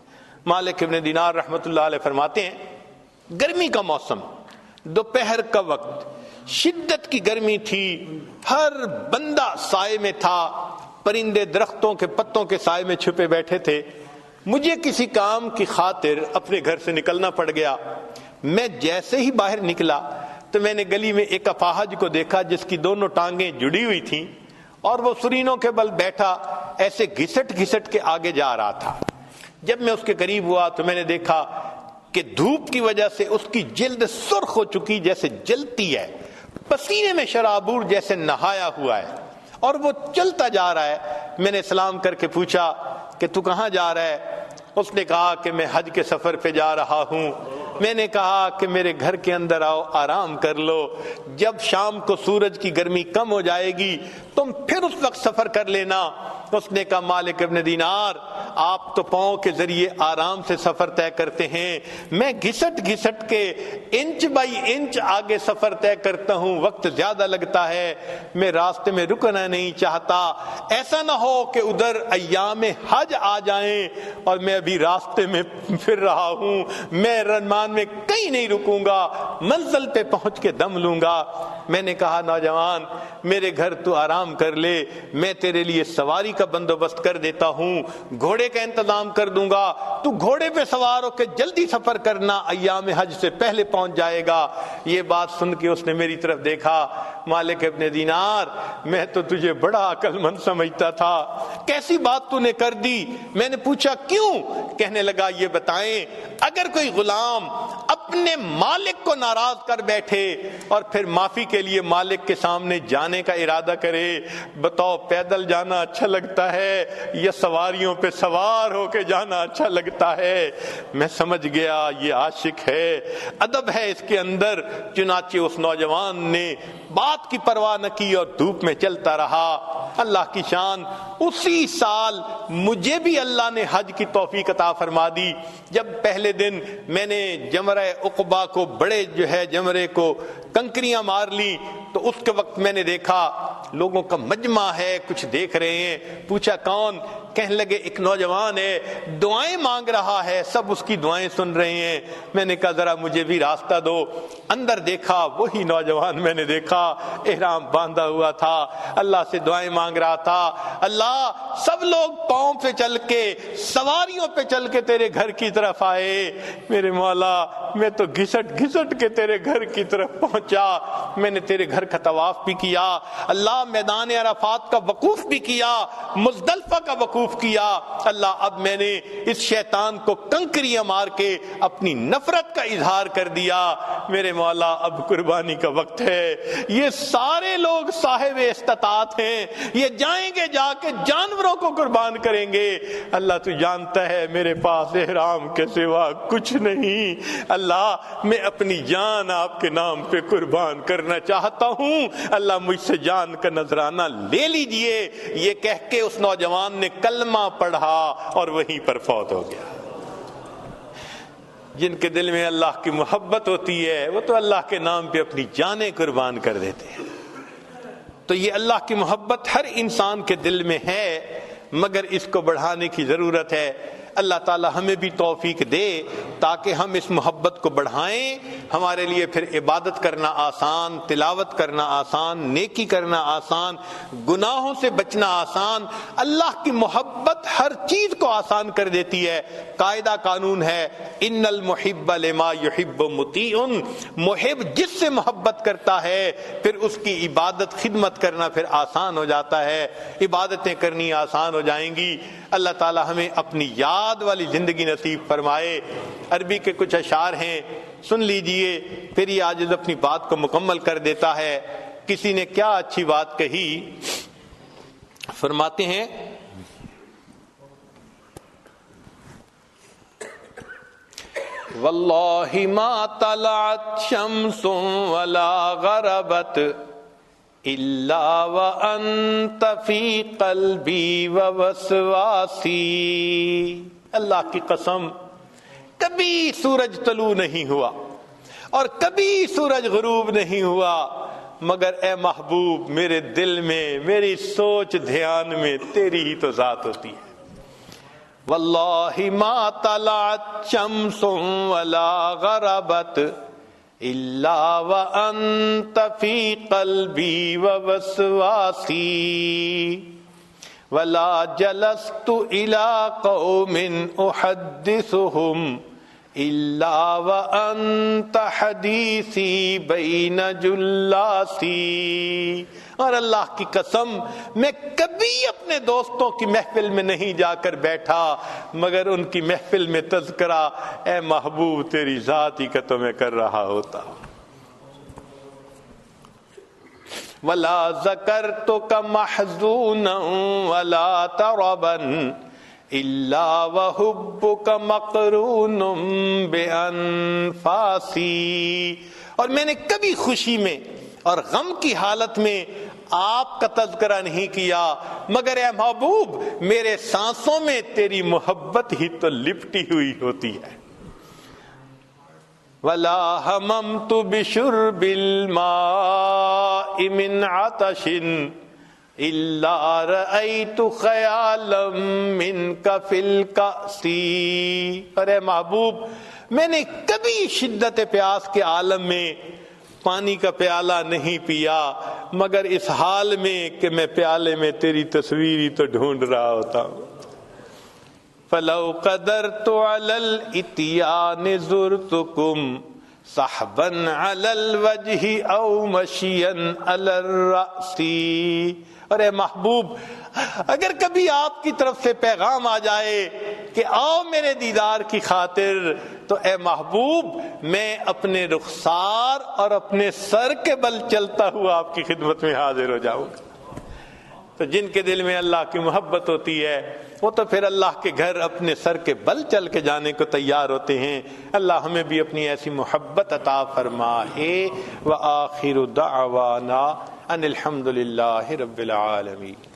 مالک ابن دینار رحمت اللہ علیہ فرماتے ہیں گرمی کا موسم، دوپہر کا وقت، شدت کی گرمی تھی، ہر بندہ سائے میں تھا، پرندے درختوں کے پتوں کے سائے میں چھپے بیٹھے تھے۔ مجھے کسی کام کی خاطر اپنے گھر سے نکلنا پڑ گیا۔ میں جیسے ہی باہر نکلا تو میں نے گلی میں ایک اپاہج کو دیکھا جس کی دونوں ٹانگیں جڑی ہوئی تھیں اور وہ سرینوں کے بل بیٹھا ایسے گھسٹ گھسٹ کے آگے جا رہا تھا۔ جب میں اس کے قریب ہوا تو میں نے دیکھا کہ دھوپ کی وجہ سے اس کی جلد سرخ ہو چکی جیسے جلتی ہے، پسینے میں شرابور جیسے نہایا ہوا ہے، اور وہ چلتا جا رہا ہے۔ میں نے سلام کر کے پوچھا کہ تو کہاں جا رہا ہے؟ اس نے کہا کہ میں حج کے سفر پہ جا رہا ہوں۔ میں نے کہا کہ میرے گھر کے اندر آؤ، آرام کر لو، جب شام کو سورج کی گرمی کم ہو جائے گی تم پھر اس وقت سفر کر لینا۔ اس نے کہا مالک ابن دینار آپ تو پاؤں کے ذریعے آرام سے سفر طے کرتے ہیں، میں گھسٹ گھسٹ کے انچ بائی انچ آگے سفر طے کرتا ہوں، وقت زیادہ لگتا ہے، میں راستے میں رکنا نہیں چاہتا، ایسا نہ ہو کہ ادھر ایام حج آ جائیں اور میں ابھی راستے میں پھر رہا ہوں، میں رمان میں کہیں نہیں رکوں گا، منزل پہ پہنچ کے دم لوں گا۔ میں نے کہا نوجوان میرے گھر تو آرام کر لے، میں تیرے لیے سواری کا بندوبست کر دیتا ہوں، گھوڑے کا انتظام کر دوں گا، تو گھوڑے پہ سوار ہو کے جلدی سفر کرنا، ایام حج سے پہلے پہنچ جائے گا۔ یہ بات سن کے اس نے میری طرف دیکھا، مالک ابن دینار میں تو تجھے بڑا عقل مند سمجھتا تھا، کیسی بات تو نے کر دی؟ میں نے پوچھا کیوں؟ کہنے لگا یہ بتائیں اگر کوئی غلام اپنے مالک کو ناراض کر بیٹھے اور پھر معافی کے لیے مالک کے سامنے جانے کا ارادہ کرے، بتاؤ پیدل جانا اچھا لگتا ہے یا سواریوں پہ سوار ہو کے جانا اچھا لگتا ہے؟ میں سمجھ گیا یہ عاشق ہے، ادب ہے اس کے اندر۔ چنانچہ اس نوجوان نے بات کی پرواہ نہ کی اور دھوپ میں چلتا رہا۔ اللہ کی شان، اسی سال مجھے بھی اللہ نے حج کی توفیق عطا فرما دی۔ جب پہلے دن میں نے جمرہ عقبہ کو بڑے جمرے کو کنکریاں مار لی تو اس کے وقت میں نے دیکھا لوگوں کا مجمع ہے، کچھ دیکھ رہے ہیں۔ پوچھا کون؟ کہنے لگے ایک نوجوان ہے، دعائیں مانگ رہا ہے، سب اس کی دعائیں سن رہے ہیں۔ میں نے کہا ذرا مجھے بھی راستہ دو۔ اندر دیکھا وہی نوجوان میں نے دیکھا، احرام باندھا ہوا تھا، اللہ سے دعائیں مانگ رہا تھا، اللہ سب لوگ پاؤں پہ چل کے سواریوں پہ چل کے تیرے گھر کی طرف آئے، میرے مولا میں تو گھسٹ گھسٹ کے تیرے گھر کی طرف پہنچا، میں نے تیرے گھر کا طواف بھی کیا، اللہ میدان عرفات کا وقوف بھی کیا، مزدلفہ کا وقوف کیا، اللہ اب میں نے اس شیطان کو کنکریاں مار کے اپنی نفرت کا اظہار کر دیا، میرے مولا اب قربانی کا وقت ہے۔ یہ سارے لوگ صاحب استطاعت ہیں، یہ جائیں گے جا کے جانوروں کو قربان کریں گے، اللہ تو جانتا ہے میرے پاس احرام کے سوا کچھ نہیں، اللہ میں اپنی جان آپ کے نام پہ قربان کرنا چاہتا ہوں، اللہ مجھ سے جان کا نذرانہ لے لیجئے۔ یہ کہہ کے اس نوجوان نے کلمہ پڑھا اور وہیں پر فوت ہو گیا۔ جن کے دل میں اللہ کی محبت ہوتی ہے وہ تو اللہ کے نام پہ اپنی جانیں قربان کر دیتے ہیں۔ تو یہ اللہ کی محبت ہر انسان کے دل میں ہے، مگر اس کو بڑھانے کی ضرورت ہے۔ اللہ تعالی ہمیں بھی توفیق دے تاکہ ہم اس محبت کو بڑھائیں، ہمارے لیے پھر عبادت کرنا آسان، تلاوت کرنا آسان، نیکی کرنا آسان، گناہوں سے بچنا آسان۔ اللہ کی محبت ہر چیز کو آسان کر دیتی ہے۔ قاعدہ قانون ہے، ان المحب لما یحب مطیع، محب جس سے محبت کرتا ہے پھر اس کی عبادت خدمت کرنا پھر آسان ہو جاتا ہے، عبادتیں کرنی آسان ہو جائیں گی۔ اللہ تعالی ہمیں اپنی یاد والی زندگی نصیب فرمائے۔ عربی کے کچھ اشعار ہیں، سن لیجئے، پھر یہ عاجز اپنی بات کو مکمل کر دیتا ہے۔ کسی نے کیا اچھی بات کہی، فرماتے ہیں واللہ ما طلعت شمس ولا غربت الا وانت فی قلبی ووسواسی، اللہ کی قسم کبھی سورج طلوع نہیں ہوا اور کبھی سورج غروب نہیں ہوا مگر اے محبوب میرے دل میں، میری سوچ دھیان میں تیری ہی تو ذات ہوتی ہے۔ واللہ ما طلعت شمس ولا غربت الا وانت فی قلبی ووسواسی، ولا جلست الى قوم احدثهم الا وانت حدیثی بین جلاسی، اور اللہ کی قسم میں کبھی اپنے دوستوں کی محفل میں نہیں جا کر بیٹھا مگر ان کی محفل میں تذکرہ اے محبوب تیری ذات ہی کا تو میں کر رہا ہوتا۔ ولا ذکرتک محزونا ولا تربا الا وحبک مقرون بانفاسی، اور میں نے کبھی خوشی میں اور غم کی حالت میں آپ کا تذکرہ نہیں کیا مگر اے محبوب میرے سانسوں میں تیری محبت ہی تو لپٹی ہوئی ہوتی ہے۔ ولا ہممت بشرب الماء من عطش الا رأیت خیالا منک فی الکأس، ارے محبوب میں نے کبھی شدت پیاس کے عالم میں پانی کا پیالہ نہیں پیا مگر اس حال میں کہ میں پیالے میں تیری تصویر ہی تو ڈھونڈ رہا ہوتا ہوں۔ فلو قدرت علی الاتیان زرتکم صحبا علی الوجہ او مشیا علی الرأس، ارے محبوب اگر کبھی آپ کی طرف سے پیغام آ جائے کہ آؤ میرے دیدار کی خاطر تو اے محبوب میں اپنے رخسار اور اپنے سر کے بل چلتا ہوا آپ کی خدمت میں حاضر ہو جاؤں گا۔ تو جن کے دل میں اللہ کی محبت ہوتی ہے وہ تو پھر اللہ کے گھر اپنے سر کے بل چل کے جانے کو تیار ہوتے ہیں۔ اللہ ہمیں بھی اپنی ایسی محبت عطا فرمائے۔ وآخر دعوانا ان الحمد للہ رب العالمین۔